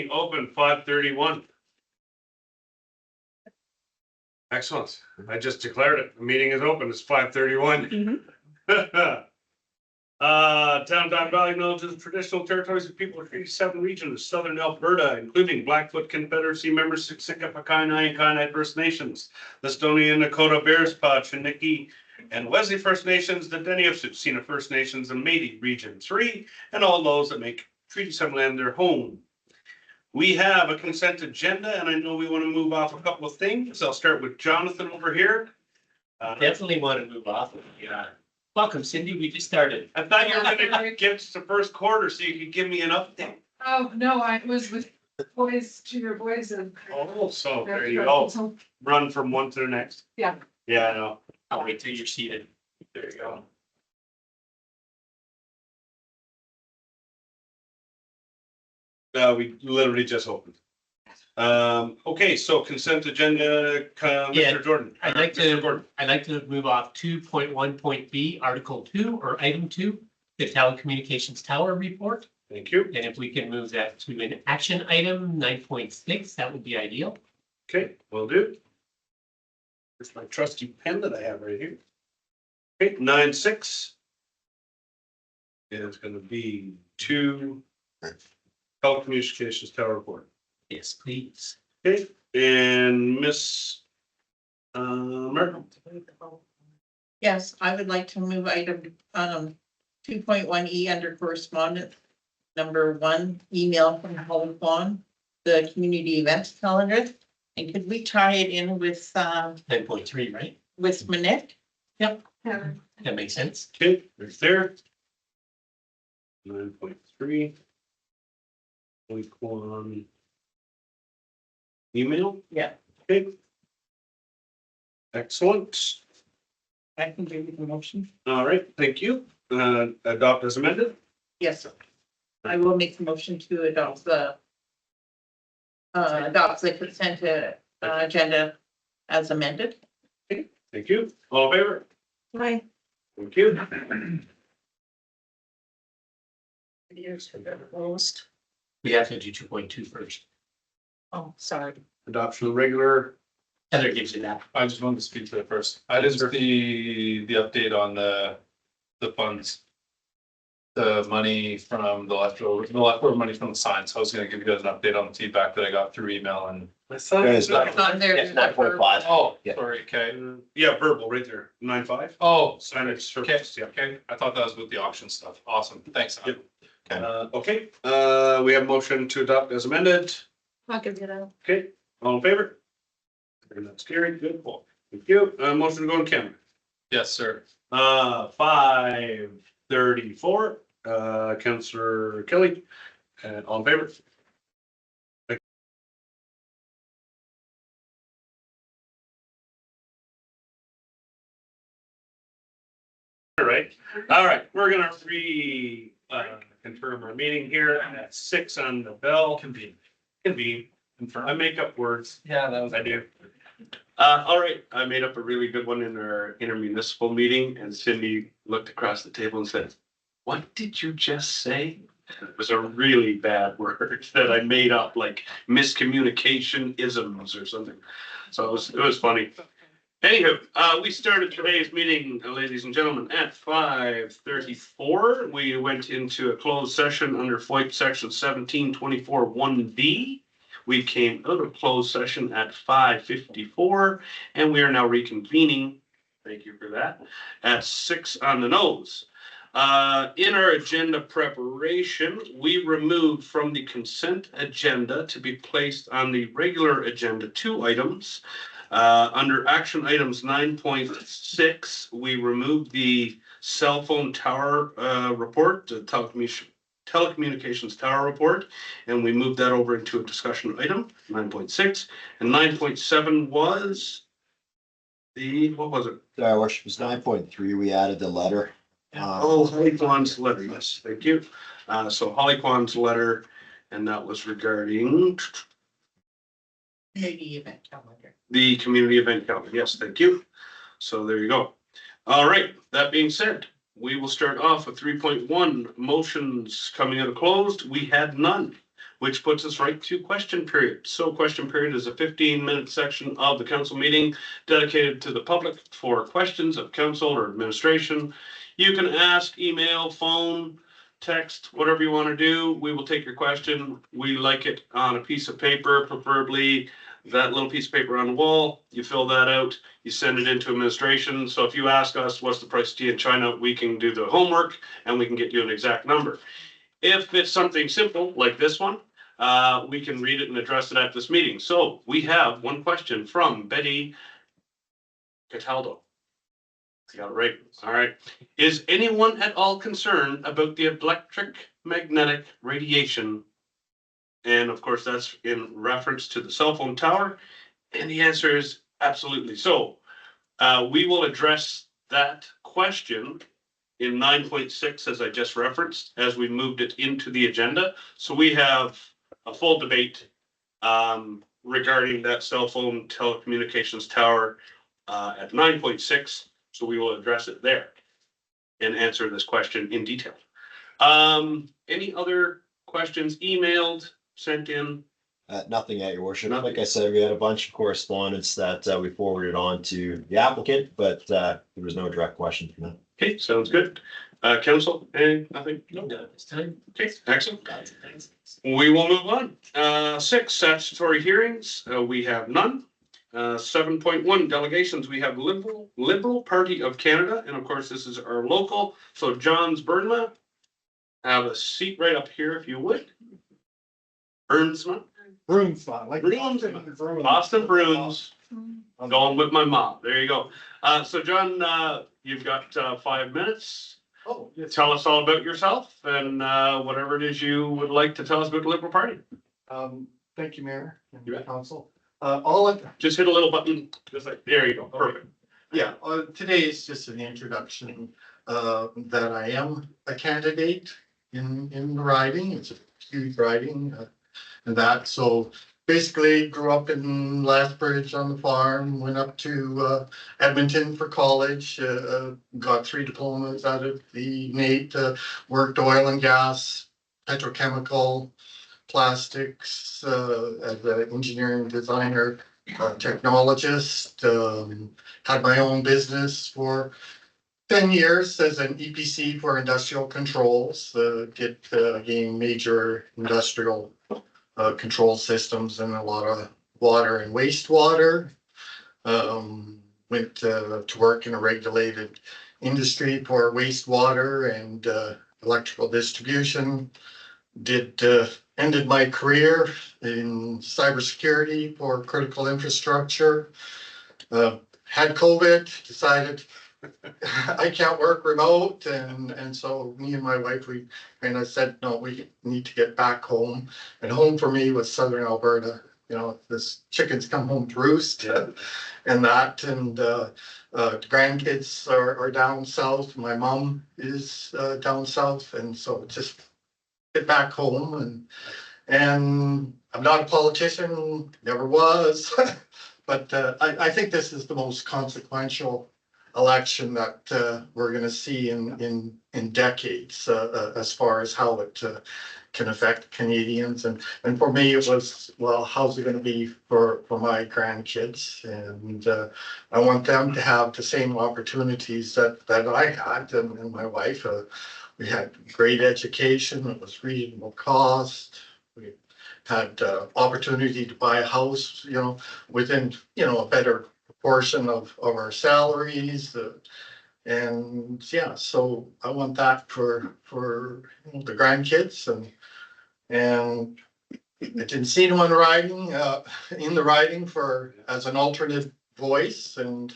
Open 5:31. Excellent. I just declared it. The meeting is open. It's 5:31. Downtown Valley Villages, traditional territories of people of 37 regions, southern Alberta, including Blackfoot Confederacy members, Siksika, Kainai, and Kainai First Nations, the Stoney and Nakota Bearspaw, Chiniki, and Wesley First Nations, the Deni of Tsuut'ina First Nations, and Métis Region 3, and all those that make Treaty 7 land their home. We have a consent agenda, and I know we want to move off a couple of things. I'll start with Jonathan over here. Definitely want to move off. Yeah. Welcome, Cindy. We just started. I thought you were gonna give us the first quarter so you could give me an update. Oh, no, I was with boys, junior boys and. Oh, so there you go. Run from one to the next. Yeah. Yeah, I know. I'll wait till you're seated. There you go. We literally just opened. Okay, so consent agenda, Yeah, Mr. Jordan. I'd like Mr. Gordon. to move off 2.1.b, Article 2 or Item 2, the telecommunications tower report. Thank you. And if we can move that to an action item 9.6, that would be ideal. Okay, will do. Here's my trusty pen that I have right here. Okay, 9.6. It's gonna be 2 telecommunications tower report. Yes, please. Okay, and Miss Merkel. Yes, I would like to move item 2.1E under correspondence. Number 1, email from Holly Fawn, the community events calendar. And could we tie it in with 9.3, right? Minette? That makes sense. Okay, right there. 9.3. One email. Yeah. Okay. Excellent. I can give you the motion. All right, thank you. Adopt as amended. Yes, sir. I will make the motion to adopt the consent agenda as amended. Thank you. All in favor? Hi. Thank you. We have to do 2.2 first. Oh, sorry. Adoption of regular. Heather gives you that. I just wanted to speak to it first. I didn't see the update on the funds. The money from the leftover money from the signs. I was gonna give you guys an update on the feedback that I got through email and. It's not there. It's 9.5. Oh, Yeah. sorry, okay. Yeah, verbal right there. 9.5. Oh, Signage okay, service, yeah. okay. I thought that was with the auction stuff. Awesome, thanks. Yep. Okay, we have motion to adopt as amended. I'll give you that. Okay, all in favor? And that's carried. Good. Thank you. Motion to go in camera. Yes, sir. 5:34. Councillor Kelly, and all in favor? All right, we're gonna confirm our meeting here at 6 on the bell. Convene. I make up words. Yeah, that was. I do. All right, I made up a really good one in our intermunicipal meeting, and Cindy looked across the table and said, "What did you just say?" It was a really bad word that I made up, like miscommunication isms or something. So it was funny. Anywho, we started today's meeting, ladies and gentlemen, at 5:34. We went into a closed session under FOIP section 1724(1)B. We came out of closed session at 5:54, and we are now reconvening. Thank you for that. At 6 on the nose. In our agenda preparation, we removed from the consent agenda to be placed on the regular agenda 2 items. Under action items 9.6, we removed the cell phone tower report, the telecommunications tower report, and we moved that over into a discussion item, 9.6. And 9.7 was what was it? Which was 9.3, we added the letter. Holly Kwan's letter, yes, thank you. So Holly Kwan's letter, and that was regarding Community event calendar. the community event calendar. Yes, thank you. So there you go. All right, that being said, we will start off with 3.1 motions coming out of closed. We had none. which puts us right to question period. So question period is a 15-minute section of the council meeting dedicated to the public for questions of council or administration. You can ask, email, phone, text, whatever you want to do. We will take your question. We like it on a piece of paper, preferably that little piece of paper on the wall. You fill that out, you send it into administration. So if you ask us what's the price of tea in China, we can do the homework and we can get you an exact number. If it's something simple like this one, we can read it and address it at this meeting. So we have one question from Betty Cataldo. I got it right. All right. Is anyone at all concerned about the electromagnetic radiation? And of course, that's in reference to the cell phone tower. And the answer is absolutely. So we will address that question in 9.6, as I just referenced, as we moved it into the agenda. So we have a full debate regarding that cell phone telecommunications tower at 9.6. So we will address it there and answer this question in detail. Any other questions emailed, sent in? Nothing at your worship. Nothing. Like I said, we had a bunch of correspondence that we forwarded on to the applicant, but there was no direct question from them. Okay, sounds good. Council, nothing? No. This time. Okay, excellent. Lots of things. We will move on. 6 statutory hearings, we have none. 7.1 delegations, we have Liberal Party of Canada, and of course, this is our local. So John's Burnma, have a seat right up here if you would. Burnsma, Bruins, like. Boston Bruins. I'm going with my mom. There you go. So John, you've got 5 minutes. Oh, yes. Tell us all about yourself and whatever it is you would like to tell us about the Liberal Party. Thank you, Mayor and You bet. Council. Just hit a little button, just like, there you go, perfect. Yeah, today is just an introduction, that I am a candidate in riding. It's a huge riding, and that, so basically grew up in Lethbridge on the farm, went up to, Edmonton for college, got 3 diplomas out of the NAIT, worked oil and gas, petrochemical, plastics, as an engineering designer, technologist, had my own business for 10 years as an EPC for industrial controls, gained major industrial control systems and a lot of water and wastewater. Went to work in a regulated industry for wastewater and electrical distribution. Ended my career in cybersecurity for critical infrastructure. Had COVID, decided I can't work remote, and so me and my wife, we kind of said, no, we need to get back home. And home for me was Southern Alberta. You know, this chickens come home to roost, and that, and the grandkids are down south. My mom is down south, and so just get back home, and I'm not a politician, never was, but I think this is the most consequential election that we're going to see in decades, as far as how it can affect Canadians, and for me it was, well, how's it going to be for my grandkids, and I want them to have the same opportunities that I had and my wife. We had great education, it was reasonable cost. We had opportunity to buy a house, you know, within, you know, a better proportion of our salaries. And yeah, so I want that for you know, the grandkids, and I didn't see anyone riding in the riding for as an alternate voice, and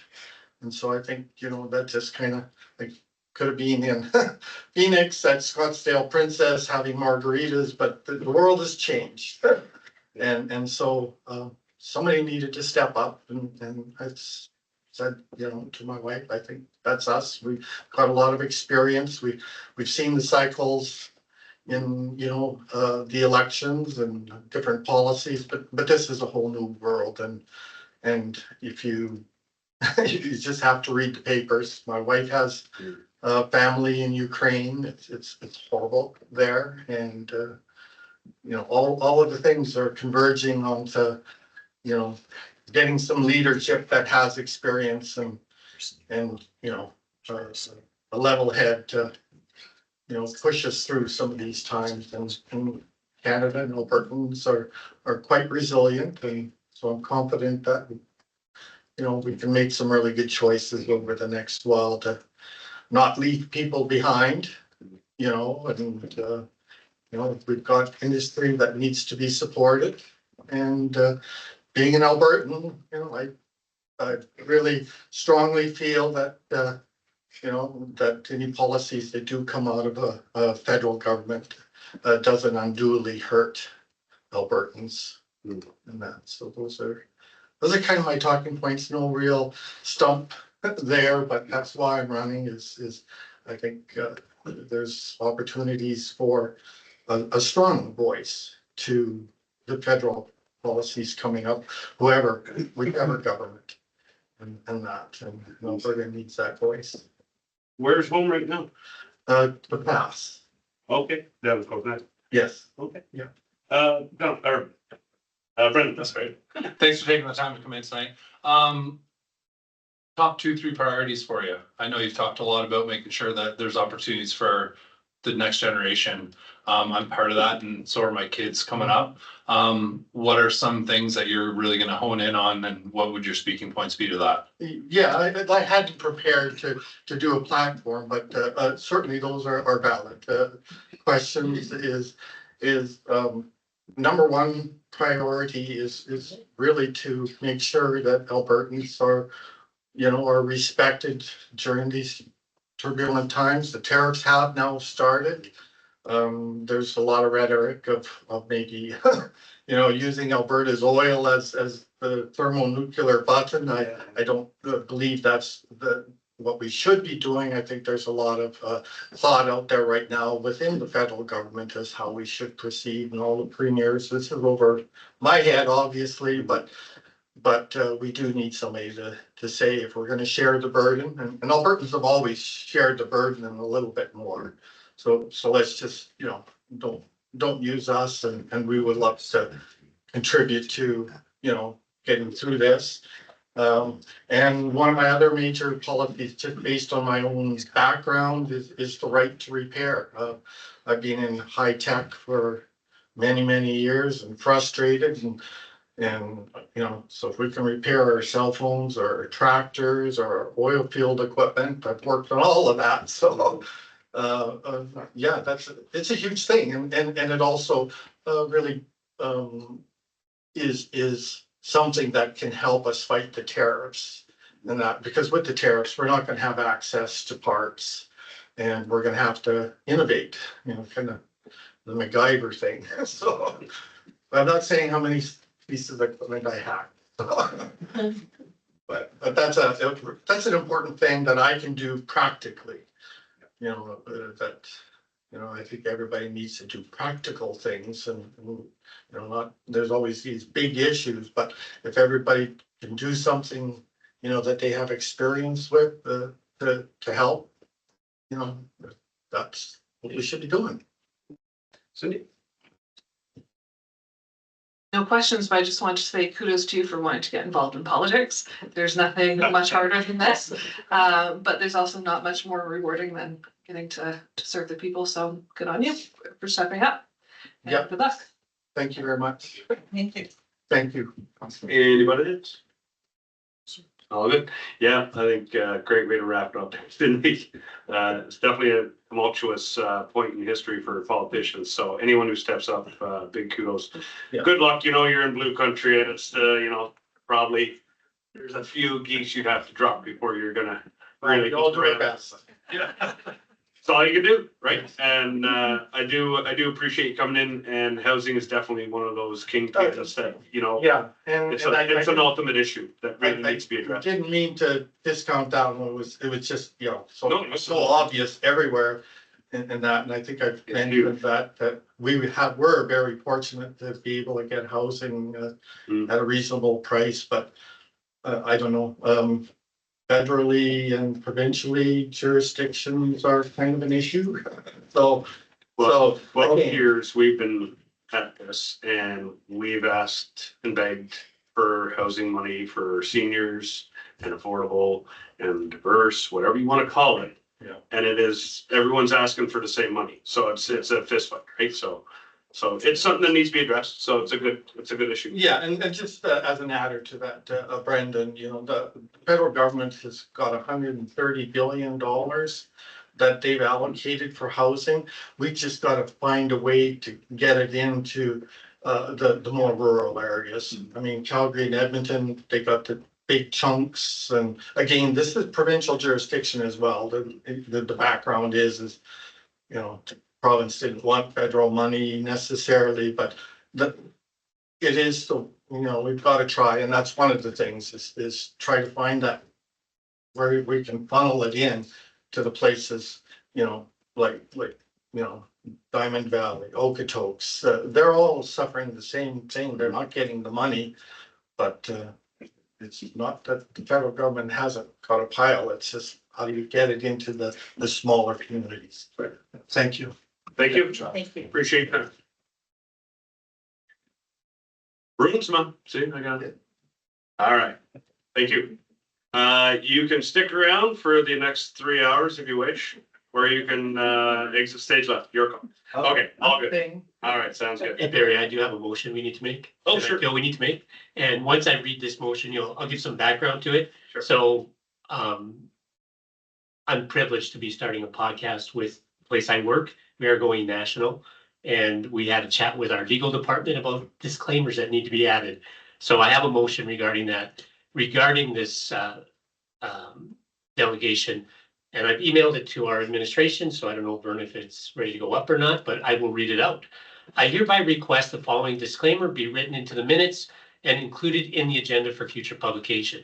so I think, you know, that just kind of like could have been in Phoenix at Scottsdale Princess having margaritas, but the world has changed. And so somebody needed to step up, and I said, you know, to my wife, I think that's us. We've got a lot of experience. We've seen the cycles in, you know, the elections and different policies, but this is a whole new world, and if you you just have to read the papers. My wife has family in Ukraine. It's horrible there, and all of the things are converging onto, getting some leadership that has experience and, a level head to, push us through some of these times and Canada and Albertans are quite resilient, and so I'm confident that, we can make some really good choices over the next while to not leave people behind, and, we've got industry that needs to be supported. And being an Albertan, I really strongly feel that, that any policies that do come out of a federal government doesn't unduly hurt Albertans and that. So those are kind of my talking points. No real stump there, but that's why I'm running is I think there's opportunities for a strong voice to the federal policies coming up, whichever government and that, and Alberta needs that voice. Where's home right now? The pass, Okay, that was close. yes. Okay. Yeah. No, or, Brendan, that's right. Thanks for taking the time to come in tonight. Top 2-3 priorities for you. I know you've talked a lot about making sure that there's opportunities for the next generation. I'm part of that, and so are my kids coming up. What are some things that you're really gonna hone in on, and what would your speaking points be to that? Yeah, I hadn't prepared to do a platform, but certainly those are valid. Questions is number one priority is really to make sure that Albertans are respected during these turbulent times. The tariffs have now started. There's a lot of rhetoric of maybe, using Alberta's oil as the thermonuclear button. I don't believe that's what we should be doing. I think there's a lot of thought out there right now within the federal government as how we should proceed, and all the premiers. This is over my head, obviously, but we do need somebody to say if we're going to share the burden, and Albertans have always shared the burden and a little bit more. So let's just, don't use us, and we would love to contribute to, getting through this. And one of my other major policies, just based on my own background, is the right to repair. I've been in high tech for many, many years and frustrated, and so if we can repair our cell phones or tractors or oil field equipment, I've worked on all of that. So yeah, it's a huge thing, and it also really is something that can help us fight the tariffs, and that, because with the tariffs, we're not going to have access to parts, and we're going to have to innovate, kind of the MacGyver thing. So I'm not saying how many pieces of equipment I have. But that's an important thing that I can do practically. I think everybody needs to do practical things, and there's always these big issues, but if everybody can do something, that they have experience with, to help, that's what we should be doing. Cindy? No questions, but I just want to say kudos to you for wanting to get involved in politics. There's nothing much harder than this, but there's also not much more rewarding than getting to serve the people. So good on you for stepping up. And Yep. good luck. Thank you very much. Thank you. Thank you. Anybody else? All good? Yeah, I think great way to wrap it up, didn't we? It's definitely a tumultuous point in history for politicians. So anyone who steps up, big kudos. Yeah. Good luck. You're in blue country, and it's probably there's a few geese you'd have to drop before you're gonna really All do our go best. Yeah. It's all you can do, right? And I do appreciate you coming in, and housing is definitely one of those kingpins that, Yeah, and it's I an ultimate issue that really needs to be addressed. didn't mean to discount that one. It was just, No, so obvious everywhere and that, and I think I've mentioned that we're very fortunate to be able to get housing at a reasonable price, but I don't know, federally and provincially jurisdictions are kind of an issue. So, Well, okay. years we've been at this, and we've asked and begged for housing money for seniors and affordable and diverse, whatever you want to call it. Yeah. And it is, everyone's asking for the same money, so it's a fist fight, right? So it's something that needs to be addressed, so it's a good issue. Yeah, and just as an adder to that, Brendan, you know, the federal government has got $130 billion that they've allocated for housing. We just gotta find a way to get it into the more rural areas. I mean, Calgary and Edmonton, they got the big chunks, and again, this is provincial jurisdiction as well. The background is, you know, the province didn't want federal money necessarily, but it is, so, you know, we've got to try, and that's one of the things is try to find that where we can funnel it in to the places, you know, like, you know, Diamond Valley, Okotoks, they're all suffering the same thing. They're not getting the money, but it's not that the federal government hasn't got a pile. It's just how do you get it into the smaller communities? Thank you. Thank you. Thank you. Appreciate that. Brunsma, see, I got it. All right, thank you. You can stick around for the next 3 hours if you wish, or you can exit stage left. Your call. Okay, all good. Thing. All right, sounds good. And Barry, I do have a motion we need to make. Oh, that I sure. feel we need to make. And once I read this motion, I'll give some background to it. Sure. So, I'm privileged to be starting a podcast with the place I work. We are going national. And we had a chat with our legal department about disclaimers that need to be added. So I have a motion regarding that, regarding this delegation. And I've emailed it to our administration, so I don't know, Vern, if it's ready to go up or not, but I will read it out. I hereby request the following disclaimer be written into the minutes and included in the agenda for future publication.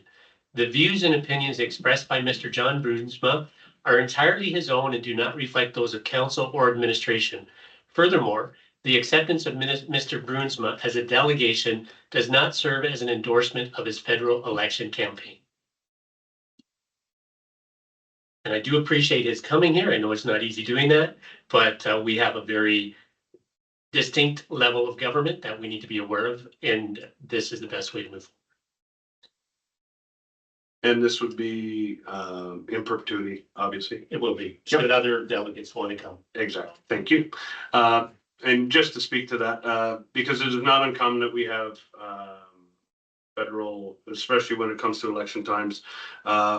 The views and opinions expressed by Mr. John Brunsma are entirely his own and do not reflect those of council or administration. Furthermore, the acceptance of Mr. Brunsma as a delegation does not serve as an endorsement of his federal election campaign. And I do appreciate his coming here. I know it's not easy doing that, but we have a very distinct level of government that we need to be aware of, and this is the best way to move forward. And this would be in perpetuity, obviously. It will be, should other delegates want to come. Exactly. Thank you. And just to speak to that, because it is not uncommon that we have federal, especially when it comes to election times,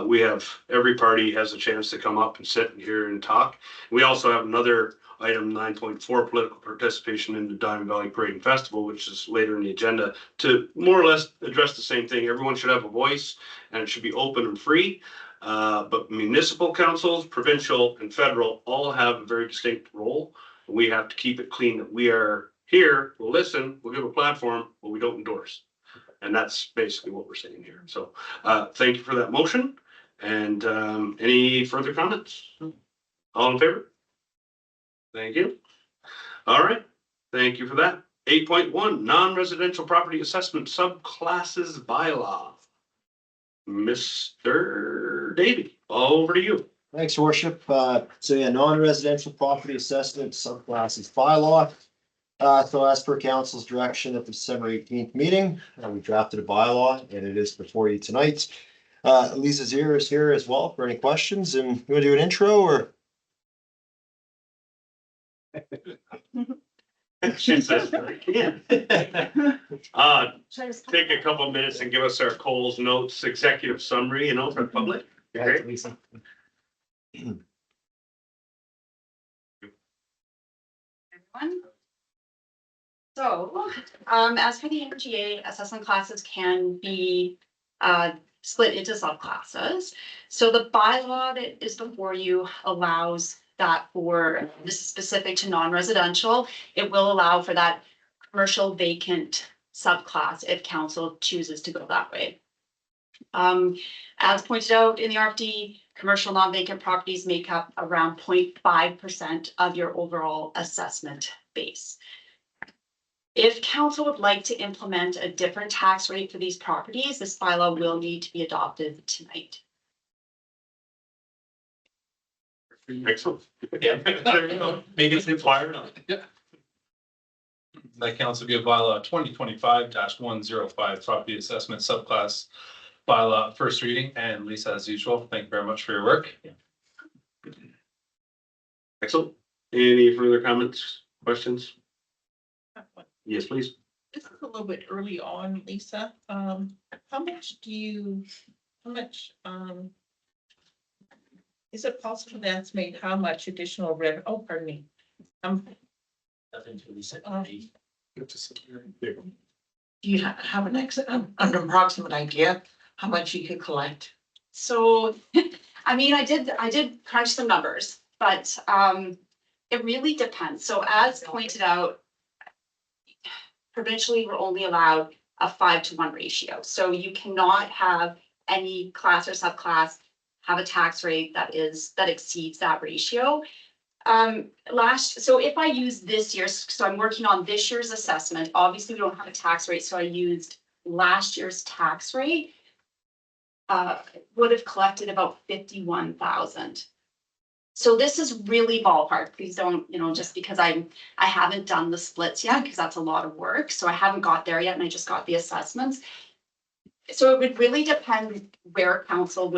we have, every party has a chance to come up and sit here and talk. We also have another item 9.4, political participation in the Diamond Valley Parade and Festival, which is later in the agenda, to more or less address the same thing. Everyone should have a voice and it should be open and free. But municipal councils, provincial and federal, all have a very distinct role. We have to keep it clean that we are here, we'll listen, we'll give a platform, but we don't endorse. And that's basically what we're saying here. So thank you for that motion. And any further comments? All in favor? Thank you. All right. Thank you for that. 8.1, non-residential property assessment subclasses bylaw. Mr. Davey, over to you. Thanks, Worship. So yeah, non-residential property assessment subclasses bylaw. So as per council's direction at the December 18th meeting, we drafted a bylaw and it is before you tonight. Lisa Zier is here as well for any questions, and you want to do an intro or? She says, yeah. Take a couple of minutes and give us our Coles Notes executive summary, for the public. Great. Lisa. Everyone. So, as for the MGA, assessment classes can be split into subclasses. So the bylaw that is before you allows that for, this is specific to non-residential, it will allow for that commercial vacant subclass if council chooses to go that way. As pointed out in the RFD, commercial non-vacant properties make up around 0.5% of your overall assessment base. If council would like to implement a different tax rate for these properties, this bylaw will need to be adopted tonight. Excellent. Yeah, there you go. Maybe it's required. that council give bylaw 2025-105 property assessment subclass bylaw first reading. And Lisa, as usual, thank you very much for your work. Excellent. Any further comments, questions? Yes, please. This is a little bit early on, Lisa. How much, is it possible to estimate how much additional oh, pardon me. Nothing to be said. Do you have an approximate idea how much you could collect? So, I mean, I did crunch some numbers, but it really depends. So as pointed out, provincially, we're only allowed a 5-to-1 ratio. So you cannot have any class or subclass have a tax rate that exceeds that ratio. So if I use this year's, so I'm working on this year's assessment, obviously we don't have a tax rate, so I used last year's tax rate. Would have collected about 51,000. So this is really ballpark. Please don't, just because I haven't done the splits yet, because that's a lot of work. So I haven't got there yet, and I just got the assessments. So it would really depend where council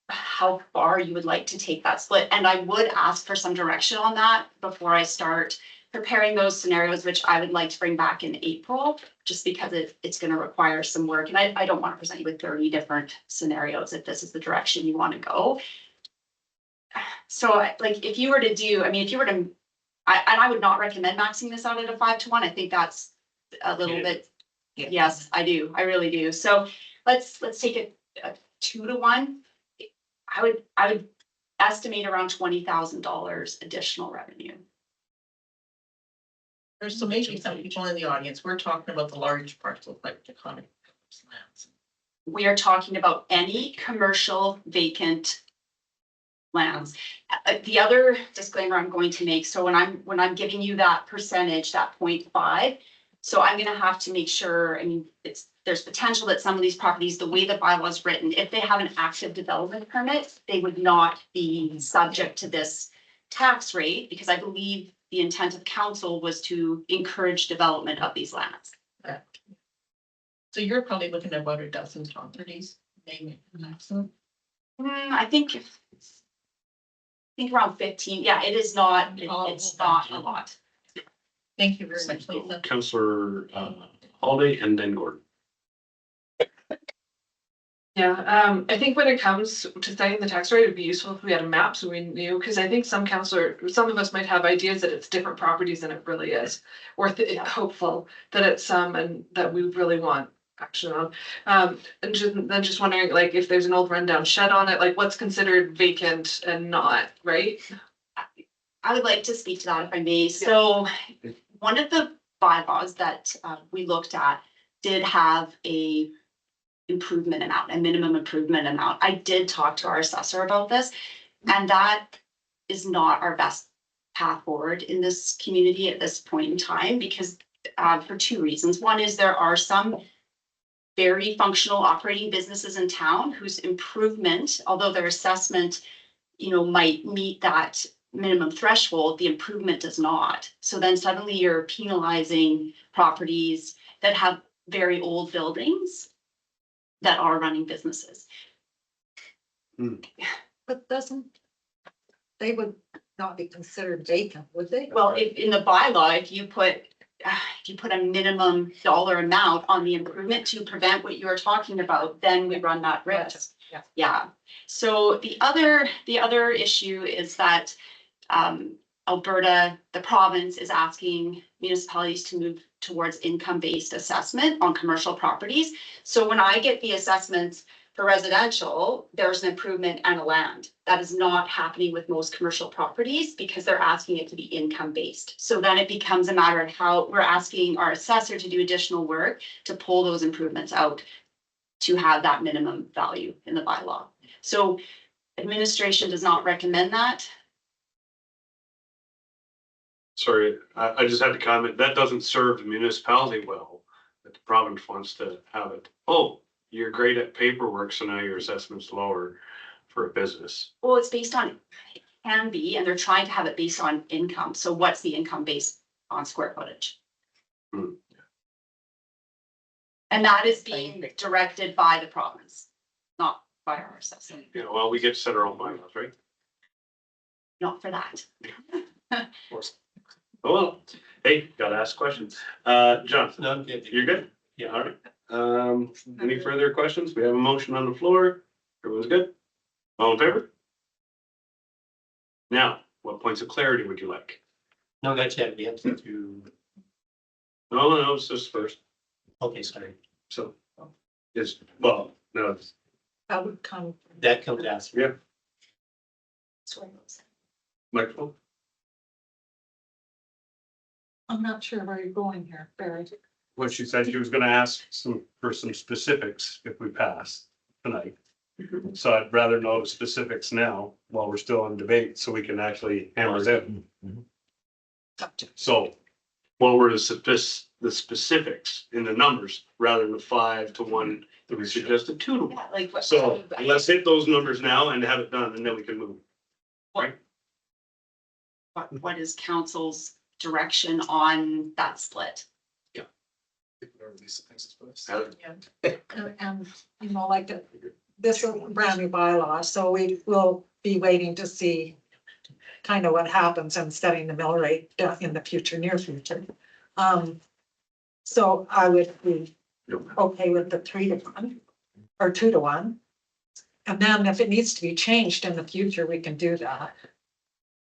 how far you would like to take that split. And I would ask for some direction on that before I start preparing those scenarios, which I would like to bring back in April, just because it's going to require some work. And I don't want to present you with 30 different scenarios if this is the direction you want to go. So like if you were to do, I would not recommend maxing this out at a 5-to-1. I think that's a little bit, yes, I do. I really do. So let's take it a 2-to-1. I would estimate around $20,000 additional revenue. There's so maybe some people in the audience, we're talking about the large parcel like the economy lands. We are talking about any commercial vacant lands. The other disclaimer I'm going to make, so when I'm giving you that percentage, that 0.5, so I'm gonna have to make sure, there's potential that some of these properties, the way the bylaw is written, if they have an active development permit, they would not be subject to this tax rate, because I believe the intent of council was to encourage development of these lands. So you're probably looking at about a dozen properties, maybe. I think around 15. Yeah, it is not, it's not a lot. Thank you very much, Lisa. Councillor Holiday and then Gordon. Yeah, I think when it comes to setting the tax rate, it'd be useful if we had a map so we knew, because I think some of us might have ideas that it's different properties than it really is. Or hopeful that it's some and that we really want action on. And just wondering, like, if there's an old rundown shed on it, like what's considered vacant and not, right? I would like to speak to that if I may. So one of the bylaws that we looked at did have a minimum improvement amount. I did talk to our assessor about this, and that is not our best path forward in this community at this point in time, because for 2 reasons. One is there are some very functional operating businesses in town whose improvement, although their assessment, might meet that minimum threshold, the improvement does not. So then suddenly you're penalizing properties that have very old buildings that are running businesses. But they would not be considered vacant, would they? Well, if in the bylaw, if you put a minimum dollar amount on the improvement to prevent what you are talking about, then we run that risk. Yeah. Yeah. So the other issue is that Alberta, the province, is asking municipalities to move towards income-based assessment on commercial properties. So when I get the assessments for residential, there's an improvement and a land. That is not happening with most commercial properties because they're asking it to be income-based. So then it becomes a matter of how we're asking our assessor to do additional work to pull those improvements out to have that minimum value in the bylaw. So administration does not recommend that. Sorry, I just had to comment, that doesn't serve the municipality well, that the province wants to have it. Oh, you're great at paperwork, so now your assessment's lower for a business. Well, it's based on, it can be, and they're trying to have it based on income. So what's the income based on square footage? And that is being directed by the province, not by our assessment, Yeah, well, we get to set our own bylaws, right? not for that. Oh, well, hey, gotta ask questions. Jonathan, No, I'm good. you're good? Yeah. All right. Any further questions? We have a motion on the floor. Everyone's good? All in favor? Now, what points of clarity would you like? No, not yet. We have to do, No, it's just first. okay, sorry. So, is, well, no, it's, That would come. That comes after. yeah, microphone. I'm not sure where you're going here, Barry. What she said, she was gonna ask for some specifics if we pass tonight. So I'd rather know the specifics now while we're still in debate, so we can actually hammer it in. So, What were the specifics in the numbers rather than the 5 to 1 that we suggested 2 to 1? Yeah, like what? So let's hit those numbers now and have it done and then we can move. What is council's direction on that split? Heather? And, you know, like this is a brand new bylaw, so we will be waiting to see kind of what happens and setting the mill rate in the future, near future. So I would be okay with the 3 to 1 or 2 to 1. And then if it needs to be changed in the future, we can do that.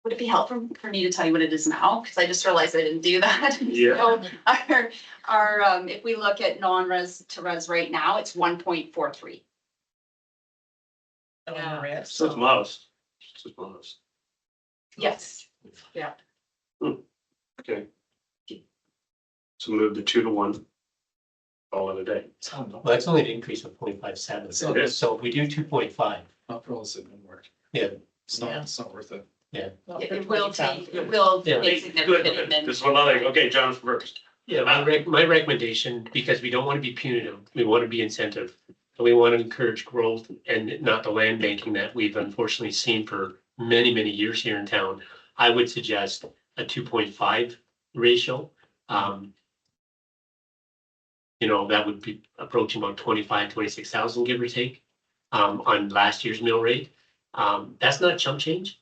Would it be helpful for me to tell you what it is now? Because I just realized I didn't do that. Yeah. So if we look at non-res to res right now, it's 1.43. Yeah. So it's modest. It's just modest. Yes. Okay. So move the 2 to 1. Call it a day. Well, that's only an increase of 0.57. So it is. So if we do 2.5, Not for all the didn't work. Yeah. It's not worth it. It will take Yeah. a significant Good. amendment. This is what I like. Okay, Jonathan first. yeah, my recommendation, because we don't want to be punitive, we want to be incentive. And we want to encourage growth and not the land banking that we've unfortunately seen for many, many years here in town. I would suggest a 2.5 ratio. You know, that would be approaching about 26,000, give or take, on last year's mill rate. That's not chump change.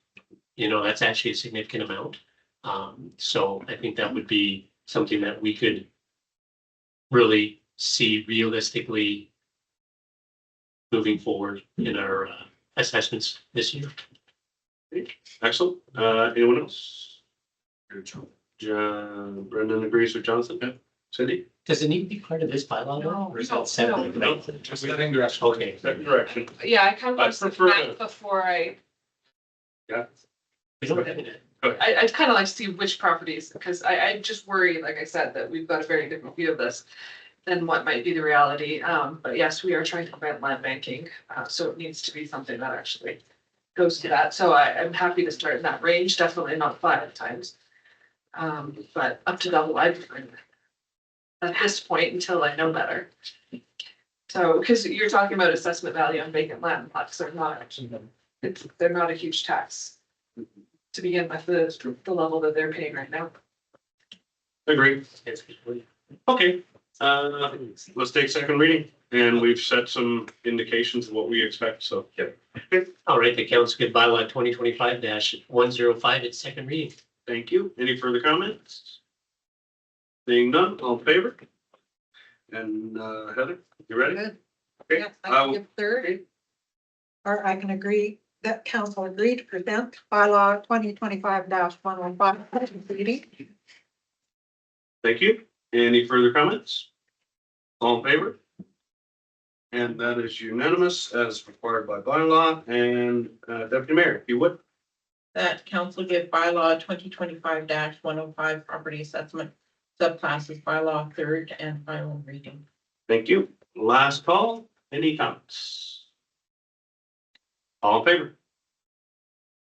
You know, that's actually a significant amount. So I think that would be something that we could really see realistically moving forward in our assessments this year. Excellent. Anyone else? Brendan agrees with Jonathan? Yeah. Cindy? Does it need to be part of this bylaw though? Or is No, that separate? no. Just letting direction. Okay. That direction. Yeah, I kind of I want to prefer see to- before Yeah. We don't have it. I'd kind of like to see which properties, because I just worry, like I said, that we've got a very different view of this than what might be the reality. But yes, we are trying to prevent land banking, so it needs to be something that actually goes to that. So I'm happy to start in that range, definitely not 5 times. But up to double, I'd prefer at this point until I know better. So, because you're talking about assessment value on vacant land plots, they're not actually, they're not a huge tax to begin with, the level that they're paying right now. Agree. Okay, let's take second reading and we've set some indications of what we expect, so. Yep. All right, the council good bylaw 2025-105 its second reading. Thank you. Any further comments? Seeing none, all in favor? And Heather, you ready? Good. Okay, Yes, I I can will- give third. Or I can agree that council agreed to present bylaw 2025-105 second reading. Thank you. Any further comments? All in favor? And that is unanimous as required by bylaw and Deputy Mayor, if you would. That council give bylaw 2025-105 property assessment subclasses bylaw 3rd and final reading. Thank you. Last call, any comments? All in favor?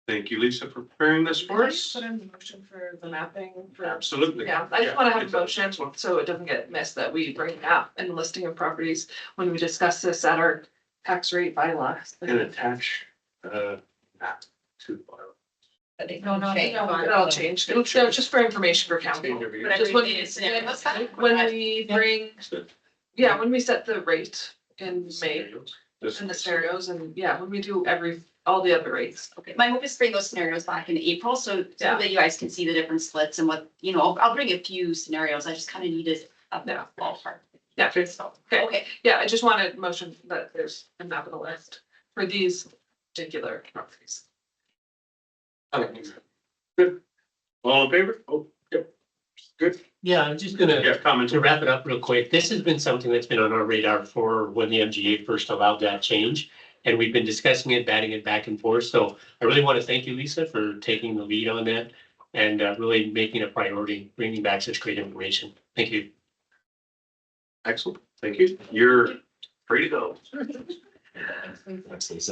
Thank you, Lisa, for preparing this for us. Put in the motion for the mapping for. Absolutely. Yeah, I just want to have a exactly. motion so it doesn't get missed that we bring map and listing of properties when we discuss this at our tax rate bylaws. And attach map to the bylaw. But it No, can no, change. no, It'll change. It'll just for information for council. Just when we bring, yeah, when we set the rate in May and the scenarios and yeah, when we do all the other rates. Okay, my hope is to bring those scenarios back in April, so Yeah. that you guys can see the different splits and what, I'll bring a few scenarios. I just kind of needed a Yeah. ballpark. Yeah, so, okay, Okay, yeah, I just wanted motion that there's a map of the list for these particular properties. Good. All in favor? Oh, yep. Good. Yeah, I'm just gonna. Yeah, comment. To wrap it up real quick, this has been something that's been on our radar for when the MGA first allowed that change. And we've been discussing it, batting it back and forth. So I really want to thank you, Lisa, for taking the lead on that and really making a priority, bringing back such great information. Thank you. Excellent. Thank you. You're free to go.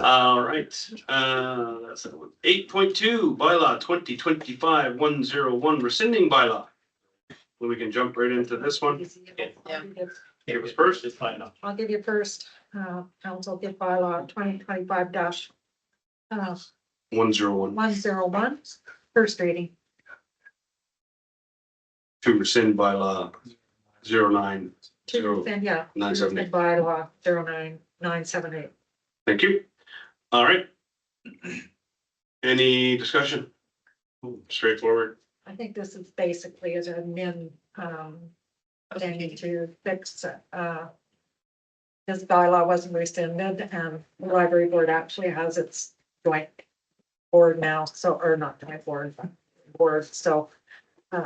All right, that's 8.2 bylaw 2025-101 rescinding bylaw. Well, we can jump right into this one. It was first, it's fine now. I'll give you first, council give bylaw 2025 101 101, first reading. to rescind bylaw 09. And yeah. 978. Bylaw 09978. Thank you. All right. Any discussion? Straightforward. I think this is basically as an admin, thing to fix, this bylaw wasn't rescinded and the library board actually has its joint board now, so, or not joint board, but board, so,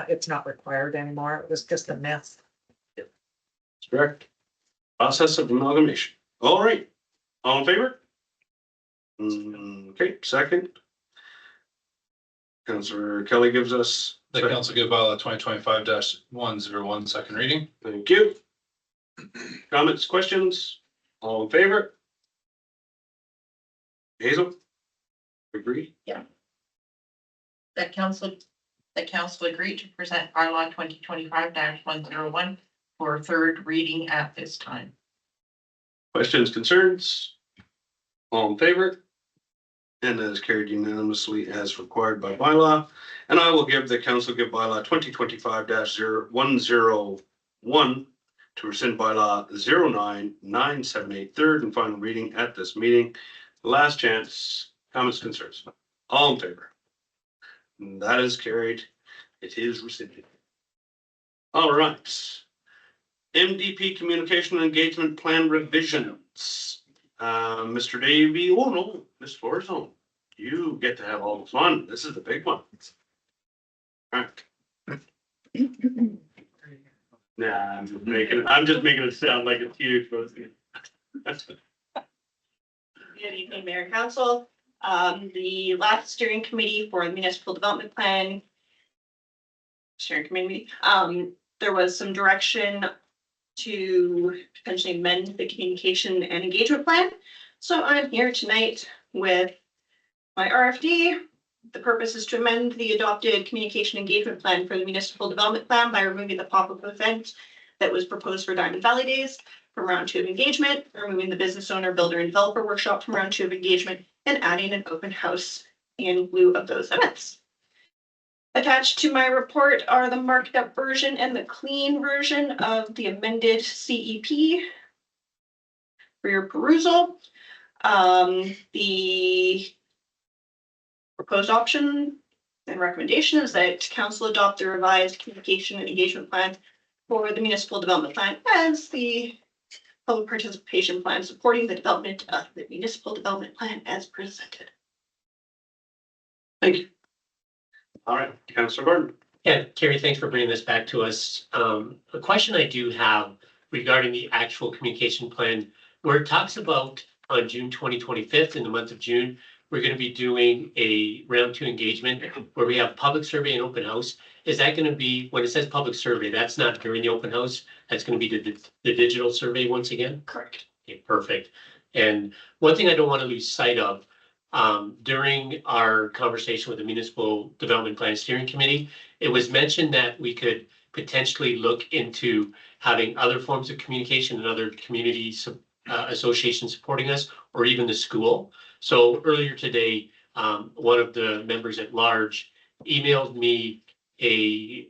it's not required anymore. It was just a mess. Correct. Process of amalgamation. All right. All in favor? Okay, second. Councillor Kelly gives us. The council give bylaw 2025-101 second reading. Thank you. Comments, questions? All in favor? Hazel? Agree? The council agreed to present bylaw 2025-101 for third reading at this time. Questions, concerns? All in favor? And that is carried unanimously as required by bylaw. And I will give the council bylaw 2025-101 to rescind bylaw 09978 third and final reading at this meeting. Last chance, comments, concerns? All in favor? And that is carried. It is rescinded. All right. MDP Communication and Engagement Plan revisions. Mr. Davey, oh no, Ms. Florzone, you get to have all the fun. This is the big one. All right. Nah, I'm just making it sound like it's huge, but good evening, Mayor and Council. The last steering committee for the municipal development plan. Steering committee, there was some direction to potentially amend the communication and engagement plan. So I'm here tonight with my RFD. The purpose is to amend the adopted communication engagement plan for the municipal development plan by removing the pop-up event that was proposed for Diamond Valley Days from round 2 of engagement, removing the business owner, builder and developer workshop from round 2 of engagement, and adding an open house in lieu of those events. Attached to my report are the marked up version and the clean version of the amended CEP for your perusal. The proposed option and recommendation is that council adopt the revised communication and engagement plan for the municipal development plan as the public participation plan supporting the development of the municipal development plan as presented. thank you. All right, Councillor Gordon. Yeah, Carrie, thanks for bringing this back to us. A question I do have regarding the actual communication plan, where it talks about on June 2025, in the month of June, we're going to be doing a round 2 engagement where we have public survey and open house. Is that going to be, when it says public survey, that's not during the open house? That's going to be the digital survey once again? Correct. Okay, perfect. And one thing I don't want to lose sight of, during our conversation with the Municipal Development Plan Steering Committee, it was mentioned that we could potentially look into having other forms of communication and other community associations supporting us, or even the school. So earlier today, one of the members at large emailed me a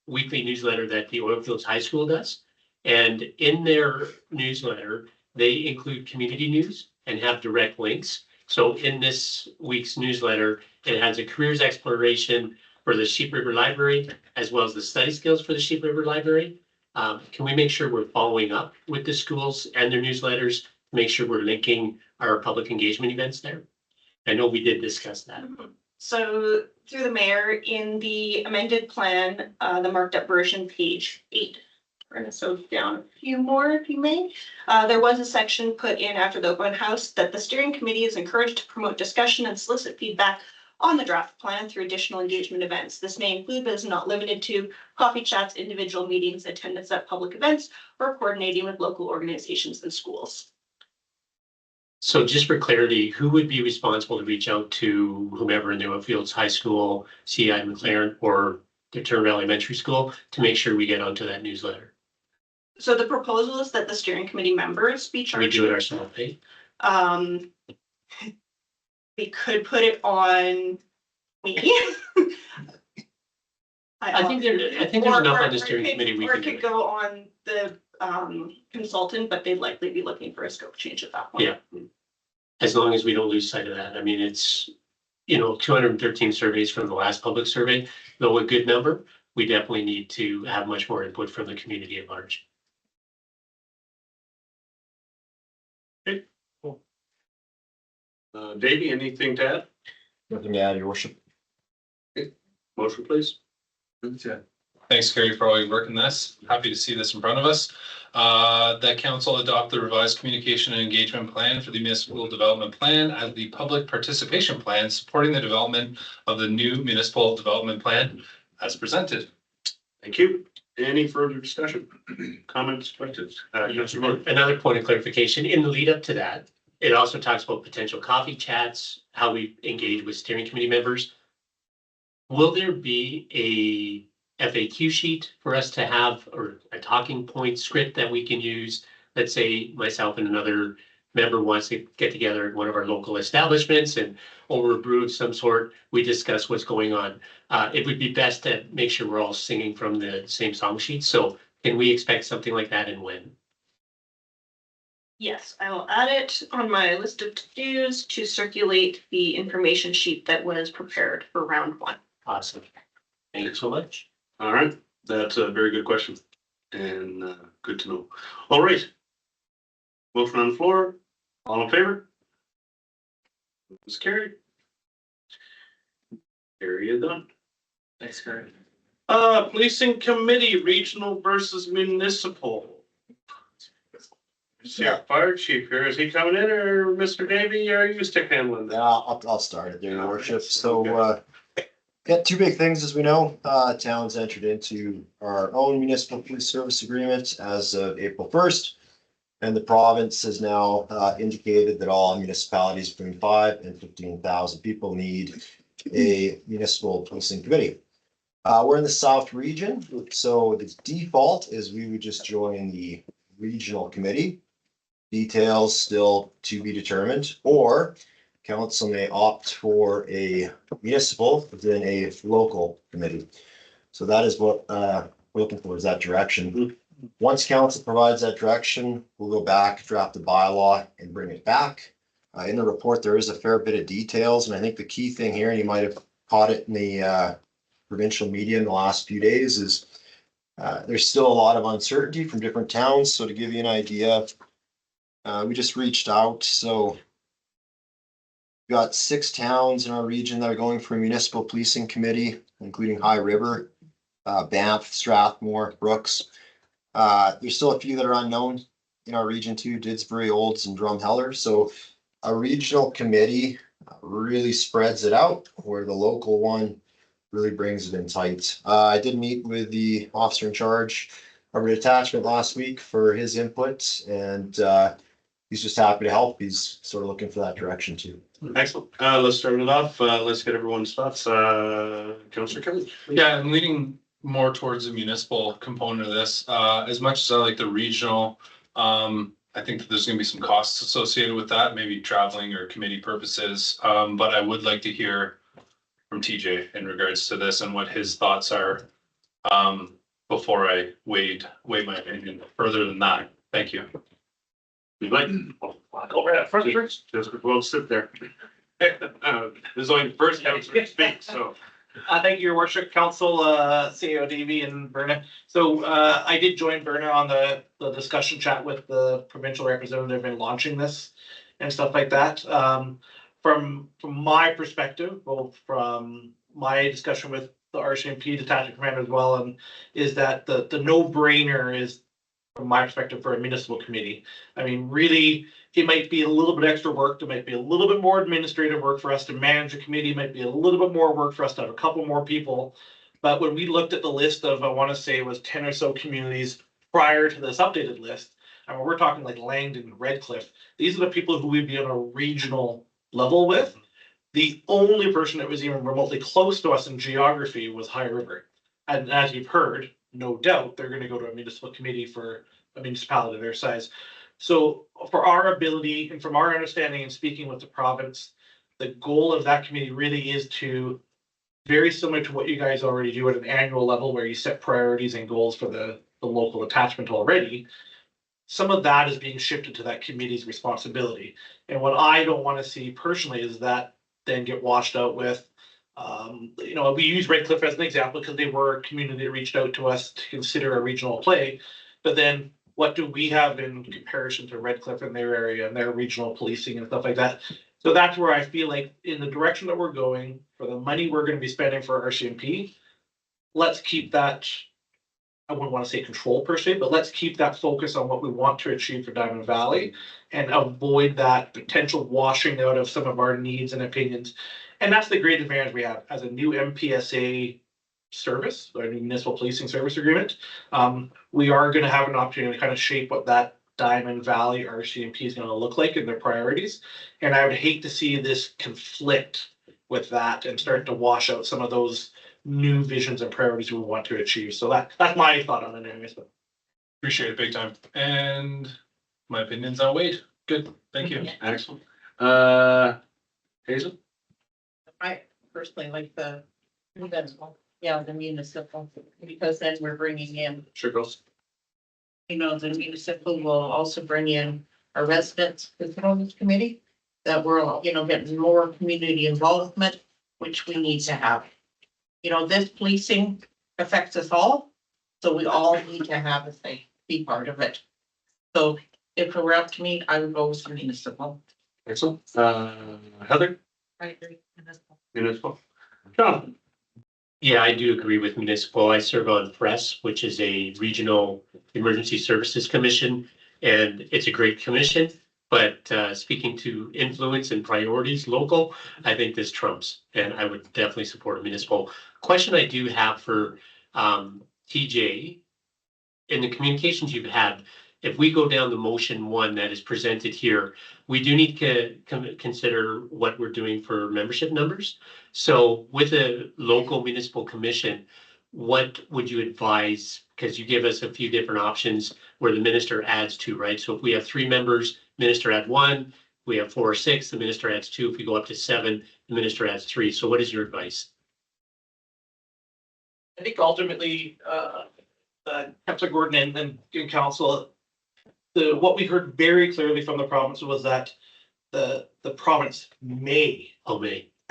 weekly newsletter that the Oilfields High School does. And in their newsletter, they include community news and have direct links. So in this week's newsletter, it has a careers exploration for the Sheep River Library, as well as the study skills for the Sheep River Library. Can we make sure we're following up with the schools and their newsletters to make sure we're linking our public engagement events there? I know we did discuss that. So through the mayor, in the amended plan, the marked up version, page 8. We're gonna slow down a few more if you may. There was a section put in after the open house that the steering committee is encouraged to promote discussion and solicit feedback on the draft plan through additional engagement events. This may include, but is not limited to, coffee chats, individual meetings, attendance at public events, or coordinating with local organizations and schools. So just for clarity, who would be responsible to reach out to whomever in the Oilfields High School, CI McLaren, or the Turner Valley Elementary School to make sure we get onto that newsletter? So the proposal is that the steering committee members be We charged. do it ourselves, eh? We could put it on me. I think there's enough on the steering committee we Or can it do could it. go on the consultant, but they'd likely be looking for a scope change at that point. Yeah. As long as we don't lose sight of that. I mean, it's, 213 surveys from the last public survey, though a good number, we definitely need to have much more input from the community at large. Davey, anything to add? Nothing to add, your worship. Motion, please. Thanks, Gary, for all your work in this. Happy to see this in front of us. That council adopt the revised communication and engagement plan for the municipal development plan as the public participation plan supporting the development of the new municipal development plan as presented. Thank you. Any further discussion? Comments, questions? Councilor Martin? Another point of clarification, in the lead up to that, it also talks about potential coffee chats, how we engage with steering committee members. Will there be a FAQ sheet for us to have, or a talking point script that we can use? Let's say myself and another member wants to get together at one of our local establishments and over a brew of some sort, we discuss what's going on. It would be best to make sure we're all singing from the same song sheet. So can we expect something like that, and when? Yes, I will add it on my list of to-dos to circulate the information sheet that was prepared for round 1. Awesome. Thank you so much. All right, that's a very good question and good to know. All right. Motion on the floor. All in favor? It's carried. Area done. Thanks, Karen. Policing committee, regional versus municipal. Yeah. Fire chief here, is he coming in, or Mr. Davey, are you stick handling Yeah, that? I'll start it there, your worship. So, got two big things, as we know. Towns entered into our own municipal police service agreement as of April 1st. And the province has now indicated that all municipalities between 5,000 and 15,000 people need a municipal policing committee. We're in the South region, so the default is we would just join the regional committee. Details still to be determined, or council may opt for a municipal within a local committee. So that is what we're looking for, is that direction. Once council provides that direction, we'll go back, draft the bylaw and bring it back. In the report, there is a fair bit of details, and I think the key thing here, and you might have caught it in the provincial media in the last few days, is there's still a lot of uncertainty from different towns. So to give you an idea, we just reached out, so we've got 6 towns in our region that are going for a municipal policing committee, including High River, Banff, Strathmore, Brooks. There's still a few that are unknown in our region too, Didsbury, Olds, and Drumheller. So a regional committee really spreads it out, where the local one really brings it in tight. I did meet with the officer in charge of a detachment last week for his input, and he's just happy to help. He's sort of looking for that direction too. Excellent. Let's start it off. Let's get everyone's thoughts. Councillor Kelly. Yeah, I'm leaning more towards the municipal component of this. As much as I like the regional, I think that there's gonna be some costs associated with that, maybe traveling or committee purposes. But I would like to hear from TJ in regards to this and what his thoughts are. Before I weigh my opinion further than that. Thank you. We'd like, go right up first. Just we'll sit there. This is only the first council to speak, so. Thank you, your worship, council, CEO Davey and Berna. So, I did join Berna on the discussion chat with the provincial representative in launching this and stuff like that. From my perspective, both from my discussion with the RCMP detachment commander as well, and is that the no-brainer is, from my perspective, for a municipal committee. I mean, really, it might be a little bit extra work. It might be a little bit more administrative work for us to manage a committee. It might be a little bit more work for us to have a couple more people. But when we looked at the list of, I want to say it was 10 or so communities prior to this updated list, I mean, we're talking like Langdon, Redcliffe. These are the people who we'd be on a regional level with. The only person that was even remotely close to us in geography was High River. And as you've heard, no doubt, they're gonna go to a municipal committee for a municipality their size. So for our ability and from our understanding and speaking with the province, the goal of that committee really is to, very similar to what you guys already do at an annual level where you set priorities and goals for the local attachment already. Some of that is being shifted to that committee's responsibility. And what I don't want to see personally is that then get washed out with, we use Redcliffe as an example because they were a community that reached out to us to consider a regional play. But then what do we have in comparison to Redcliffe in their area and their regional policing and stuff like that? So that's where I feel like in the direction that we're going, for the money we're going to be spending for RCMP, let's keep that, I wouldn't want to say control per se, but let's keep that focus on what we want to achieve for Diamond Valley and avoid that potential washing out of some of our needs and opinions. And that's the great advantage we have as a new MPSA service, or municipal policing service agreement. We are going to have an opportunity to kind of shape what that Diamond Valley RCMP is going to look like in their priorities. And I would hate to see this conflict with that and start to wash out some of those new visions and priorities we want to achieve. So that's my thought on it anyways. But Appreciate it big time. And my opinion's outweighed. Good. Thank you. Excellent. Hazel? I personally like the municipal, the municipal, because then we're bringing in, Sure, girls. the municipal will also bring in our residents, because on this committee, that we're, getting more community involvement, which we need to have. This policing affects us all, so we all need to have a say, be part of it. So if it were up to me, I would go with the municipal. Excellent. Heather? I agree. Municipal. John? Yeah, I do agree with municipal. I serve on FRES, which is a regional emergency services commission, and it's a great commission. But speaking to influence and priorities local, I think this trumps, and I would definitely support a municipal. Question I do have for TJ, in the communications you've had, if we go down the motion one that is presented here, we do need to consider what we're doing for membership numbers. So with a local municipal commission, what would you advise? Because you give us a few different options where the minister adds 2, right? So if we have 3 members, minister add 1, we have 4 or 6, the minister adds 2. If we go up to 7, the minister adds 3. So what is your advice? I think ultimately, Councillor Gordon and council, what we heard very clearly from the province was that the province may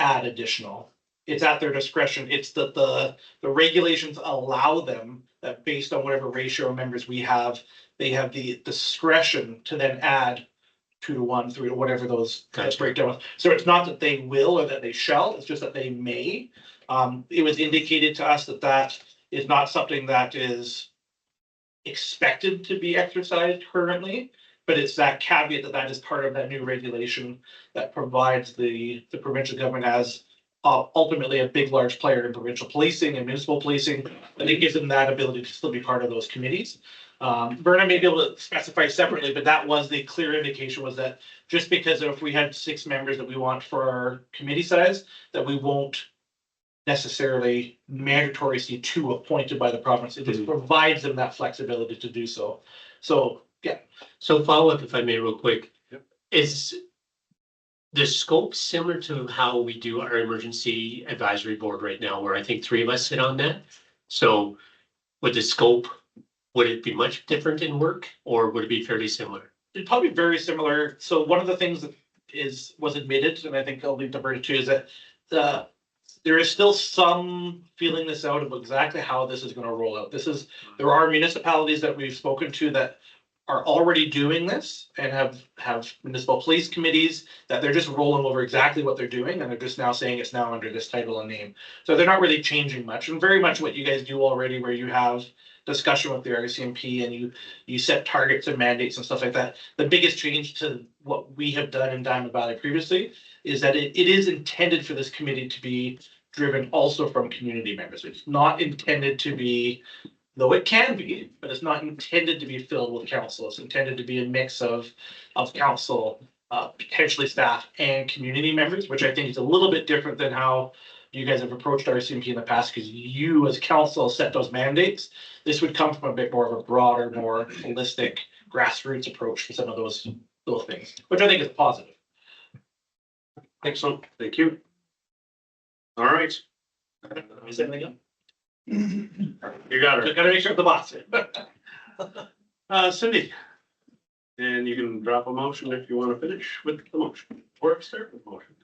add additional. It's at their discretion. It's that the regulations allow them that based on whatever ratio of members we have, they have the discretion to then add 2 to 1, 3 to whatever those breakdown. So it's not that they will or that they shall, it's just that they may. It was indicated to us that is not something that is expected to be exercised currently, but it's that caveat that is part of that new regulation that provides the provincial government as ultimately a big, large player in provincial policing and municipal policing, and it gives them that ability to still be part of those committees. Berna may be able to specify separately, but that was the clear indication, was that just because if we had 6 members that we want for our committee size, that we won't necessarily mandatory see 2 appointed by the province. It just provides them that flexibility to do so. So So follow up, if I may, real quick. Yep. Is the scope similar to how we do our emergency advisory board right now, where I think three of us sit on that? So would the scope, would it be much different in work or would it be fairly similar? It'd probably be very similar. So one of the things that was admitted, and I think I'll leave the verdict to, is that there is still some feeling this out of exactly how this is gonna roll out. There are municipalities that we've spoken to that are already doing this and have municipal police committees that they're just rolling over exactly what they're doing, and they're just now saying it's now under this title and name. So they're not really changing much, and very much what you guys do already, where you have discussion with the RCMP and you set targets and mandates and stuff like that. The biggest change to what we have done in Diamond Valley previously is that it is intended for this committee to be driven also from community members. It's not intended to be, though it can be, but it's not intended to be filled with council. It's intended to be a mix of council, potentially staff and community members, which I think is a little bit different than how you guys have approached RCMP in the past, because you as council set those mandates. This would come from a bit more of a broader, more holistic grassroots approach to some of those things, which I think is positive. Excellent, thank you. All right. Is there anything else? You got Just it. gotta make sure the boss. Cindy. And you can drop a motion if you want to finish with the motion, or start with the motion.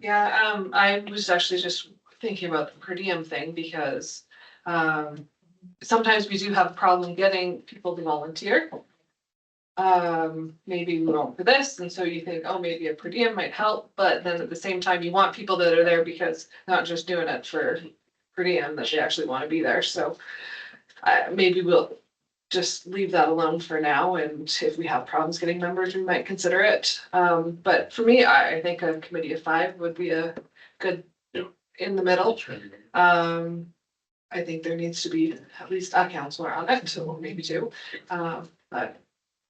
Yeah, I was actually just thinking about the per diem thing because sometimes we do have a problem getting people to volunteer. Maybe we won't for this, and so you think, oh, maybe a per diem might help, but then at the same time, you want people that are there because not just doing it for per diem, that they actually want to be there, so maybe we'll just leave that alone for now, and if we have problems getting members, we might consider it. But for me, I think a committee of 5 would be a good in the middle. I think there needs to be at least a counselor on it, or maybe 2. But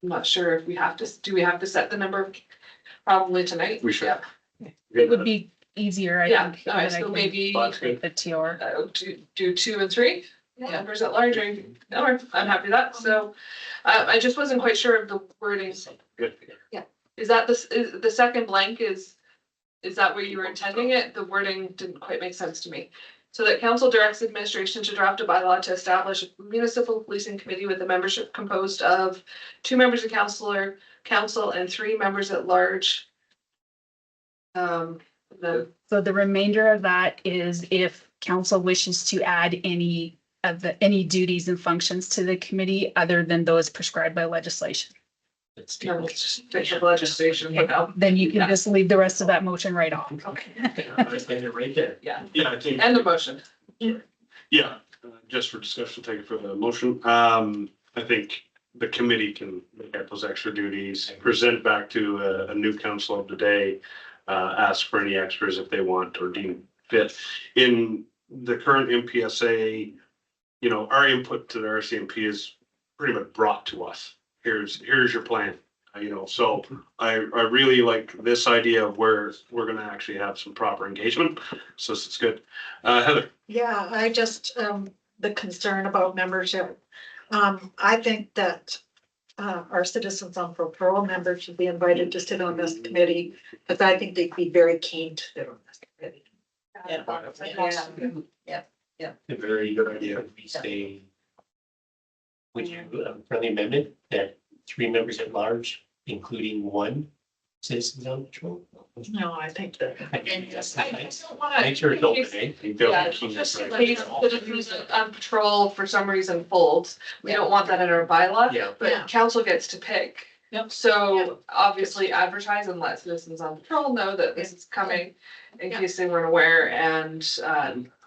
I'm not sure if we have to, do we have to set the number? Probably tonight. We should. Yeah. It would be easier, I Yeah, think. all right, that I so can maybe take the TR. do 2 and 3 members at large, or, no, I'm happy with that, so. I just wasn't quite sure of the wording. Good. Is that is the second blank is that where you were intending it? The wording didn't quite make sense to me. So that council directs administration to draft a bylaw to establish a municipal policing committee with a membership composed of 2 members of council and 3 members at large. So the remainder of that is if council wishes to add any duties and functions to the committee other than those prescribed by legislation. Let's No, do it's just basic legislation, but no. Then you can just leave the rest of that motion right off. Okay, it right there. yeah, Yeah, I think. and the motion. Yeah, just for discussion, take it for the motion. I think the committee can make out those extra duties, present back to a new council of the day, ask for any extras if they want or deem fit. In the current MPSA, our input to the RCMP is pretty much brought to us. Here's your plan, so I really like this idea of where we're gonna actually have some proper engagement. So it's good. Heather. Yeah, I just, the concern about membership. I think that our citizens on parole members should be invited to sit on this committee, because I think they'd be very keen to sit on this committee. A very good idea. We say, would you, friendly amendment that 3 members at large, including 1 citizen on patrol? No, I think that. Make sure it's open, eh? Yeah, just in case citizens on patrol for some reason folds, we don't want that in our bylaw, Yeah. but council gets to pick. Yep. So obviously advertise and let citizens on patrol know that this is coming in case they weren't aware, and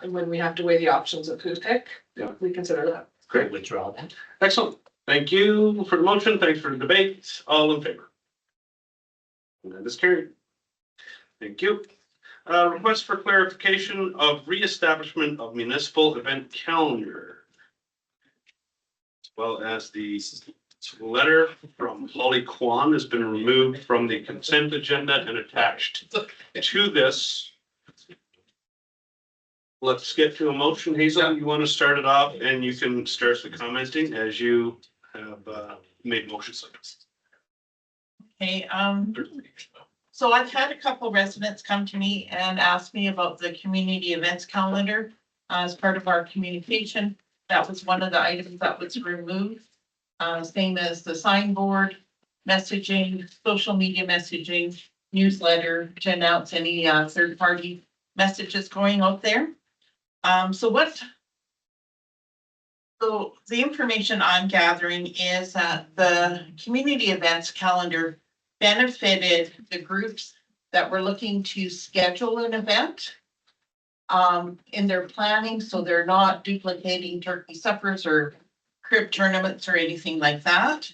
when we have to weigh the options of who to pick, Yeah. we consider that. Great, withdraw that. Excellent. Thank you for the motion. Thanks for the debate. All in favor? And that is carried. Thank you. Request for clarification of reestablishment of municipal event calendar. As well as the letter from Holly Kwan has been removed from the consent agenda and attached to this let's get to a motion. Hazel, you want to start it off and you can start the commenting as you have made motions. Okay, so I've had a couple residents come to me and ask me about the community events calendar as part of our communication. That was one of the items that was removed. Same as the signboard, messaging, social media messaging, newsletter to announce any third party messages going out there. So the information I'm gathering is that the community events calendar benefited the groups that were looking to schedule an event in their planning, so they're not duplicating turkey suppers or crib tournaments or anything like that.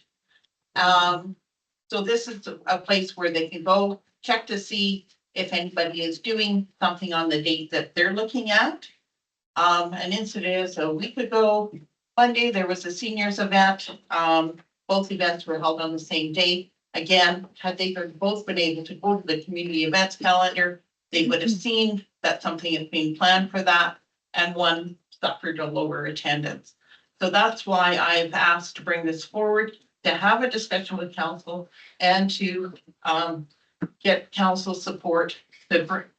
So this is a place where they can go check to see if anybody is doing something on the date that they're looking at. An incident is a week ago, Monday, there was a seniors event. Both events were held on the same day. Again, had they both been able to go to the community events calendar, they would have seen that something is being planned for that, and one suffered a lower attendance. So that's why I've asked to bring this forward, to have a discussion with council and to get council support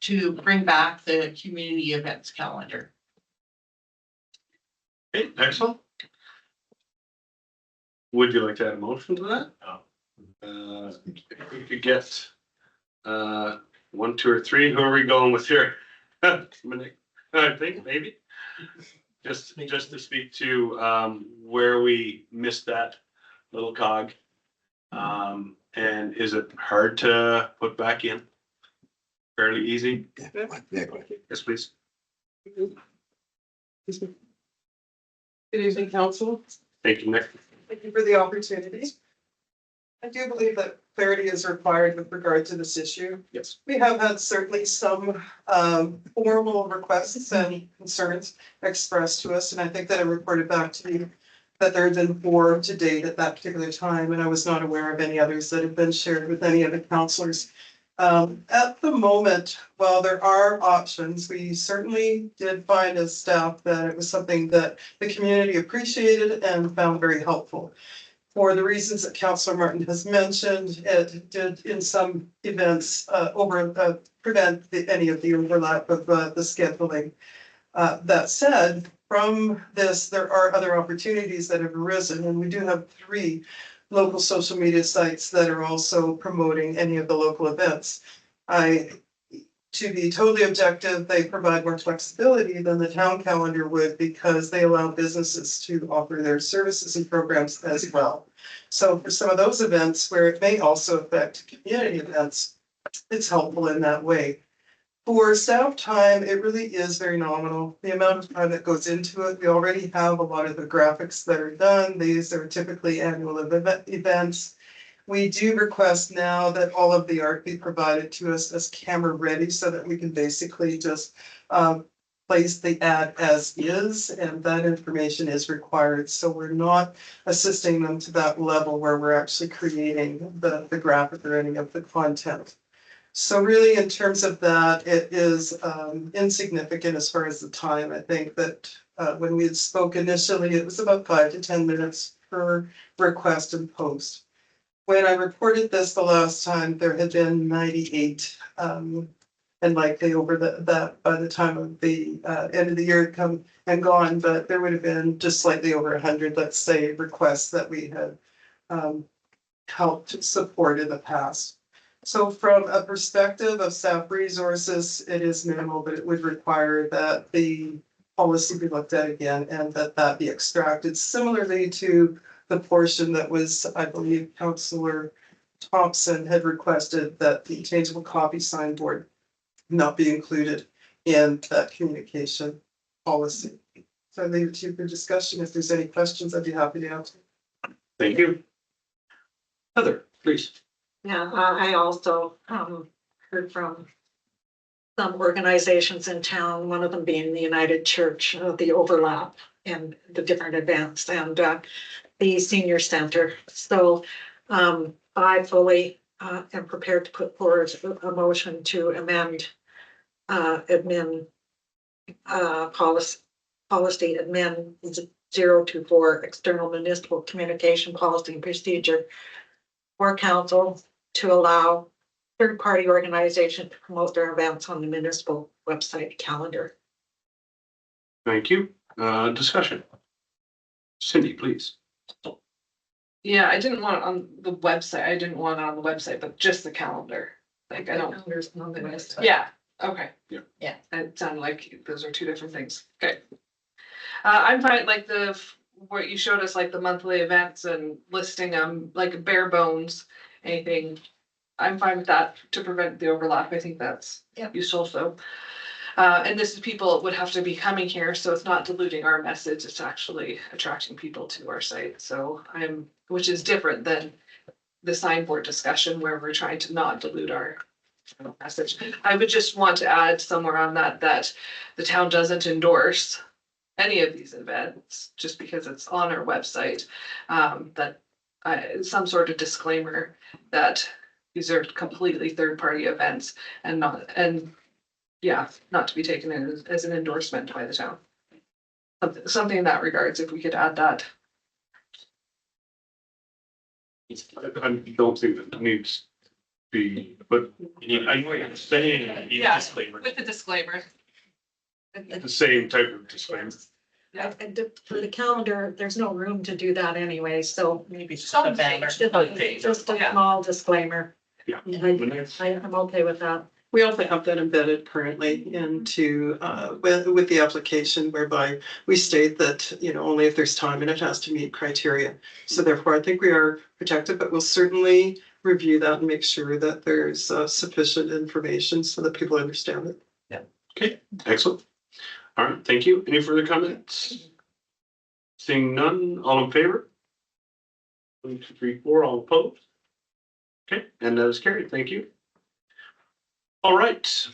to bring back the community events calendar. Okay, excellent. Would you like to add a motion to that? If we could get 1, 2, or 3, who are we going with here? I think maybe. Just to speak to where we missed that little cog. And is it hard to put back in? Fairly easy? Yes, please. Good evening, council. Thank you, Nick. Thank you for the opportunity. I do believe that clarity is required with regard to this issue. Yes. We have had certainly some formal requests and concerns expressed to us, and I think that I reported back to you that there had been 4 to date at that particular time, and I was not aware of any others that have been shared with any other councillors. At the moment, while there are options, we certainly did find as staff that it was something that the community appreciated and found very helpful. For the reasons that Councillor Martin has mentioned, it did in some events prevent any of the overlap of the scheduling. That said, from this, there are other opportunities that have arisen, and we do have 3 local social media sites that are also promoting any of the local events. To be totally objective, they provide more flexibility than the town calendar would because they allow businesses to offer their services and programs as well. So for some of those events where it may also affect community events, it's helpful in that way. For staff time, it really is very nominal. The amount of time that goes into it, we already have a lot of the graphics that are done. These are typically annual events. We do request now that all of the art be provided to us as camera ready so that we can basically just place the ad as is, and that information is required. So we're not assisting them to that level where we're actually creating the graphic or any of the content. So really, in terms of that, it is insignificant as far as the time. I think that when we had spoke initially, it was about 5 to 10 minutes per request and post. When I reported this the last time, there had been 98, and likely over that by the time of the end of the year had come and gone, but there would have been just slightly over 100, let's say, requests that we had helped support in the past. So from a perspective of staff resources, it is minimal, but it would require that the policy be looked at again and that be extracted similarly to the portion that was, I believe, Councillor Thompson had requested that the changeable copy signboard not be included in that communication policy. So I leave it to you for discussion. If there's any questions, I'd be happy to answer. Thank you. Heather, please. Yeah, I also heard from some organizations in town, one of them being the United Church, the overlap in the different events and the senior center. So I fully am prepared to put forward a motion to amend admin policy admin 024 external municipal communication policy and procedure for council to allow third-party organization to promote their events on the municipal website calendar. Thank you. Discussion. Cindy, please. Yeah, I didn't want it on the website. I didn't want it on the website, but just the calendar. Like, I don't, There's on the website. yeah, okay. Yeah. Yeah. It sounded like those are two different things. Okay. I'm fine, like what you showed us, like the monthly events and listing them, like bare bones, anything. I'm fine with that to prevent the overlap. I think that's useful, so. And this is people would have to be coming here, so it's not diluting our message. It's actually attracting people to our site. So which is different than the signboard discussion where we're trying to not dilute our message. I would just want to add somewhere on that the town doesn't endorse any of these events just because it's on our website. Some sort of disclaimer that these are completely third-party events and not to be taken as an endorsement by the town. Something in that regards, if we could add that. I don't think that needs to be, but I know what you're saying. Yeah. Disclaimer. With the disclaimer. The same type of disclaimer. Yeah. And for the calendar, there's no room to do that anyway, so Maybe just a banner. just a small disclaimer. Yeah. I'm okay with that. We also have that embedded currently into, with the application whereby we state that, only if there's time and it has to meet criteria. So therefore, I think we are protected, but we'll certainly review that and make sure that there's sufficient information so that people understand it. Okay, excellent. All right, thank you. Any further comments? Seeing none, all in favor? 1, 2, 3, 4, all opposed? Okay, and that is carried. Thank you. All right,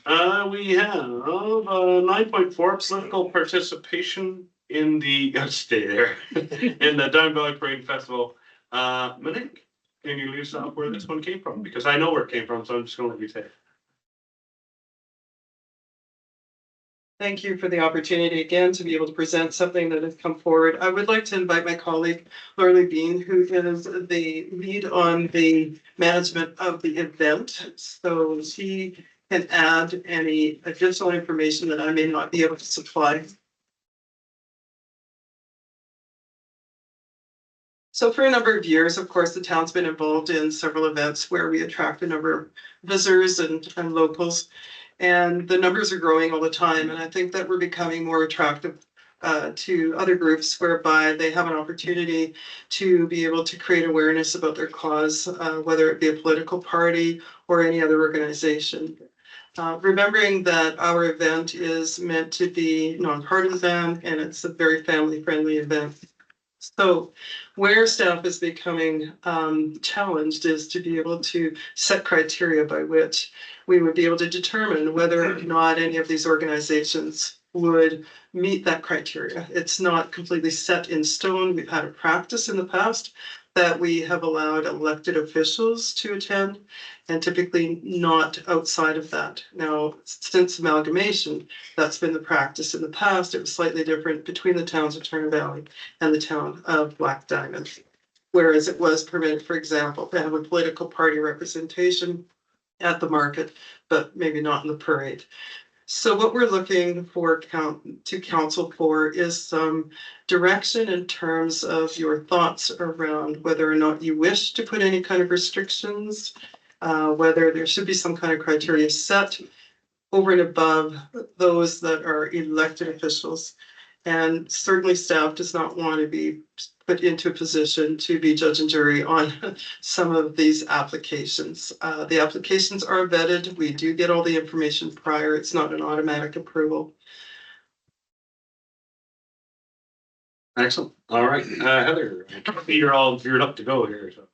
we have 9.4 political participation in the, stay there, in the Diamond Valley Parade Festival. Monique, can you leave us off where this one came from? Because I know where it came from, so I'm just gonna let you take it. Thank you for the opportunity again to be able to present something that has come forward. I would like to invite my colleague, Lorley Bean, who is the lead on the management of the event. So she can add any additional information that I may not be able to supply. So for a number of years, of course, the town's been involved in several events where we attract a number of visitors and locals. And the numbers are growing all the time. And I think that we're becoming more attractive to other groups whereby they have an opportunity to be able to create awareness about their cause, whether it be a political party or any other organization. Remembering that our event is meant to be nonpartisan and it's a very family-friendly event. So where staff is becoming challenged is to be able to set criteria by which we would be able to determine whether or not any of these organizations would meet that criteria. It's not completely set in stone. We've had a practice in the past that we have allowed elected officials to attend and typically not outside of that. Now, since amalgamation, that's been the practice in the past. It was slightly different between the towns of Turner Valley and the town of Black Diamond. Whereas it was permitted, for example, to have a political party representation at the market, but maybe not in the parade. So what we're looking for to council for is some direction in terms of your thoughts around whether or not you wish to put any kind of restrictions, whether there should be some kind of criteria set over and above those that are elected officials. And certainly staff does not want to be put into a position to be judge and jury on some of these applications. The applications are vetted. We do get all the information prior. It's not an automatic approval. Excellent. All right, Heather, you're all geared up to go here. So.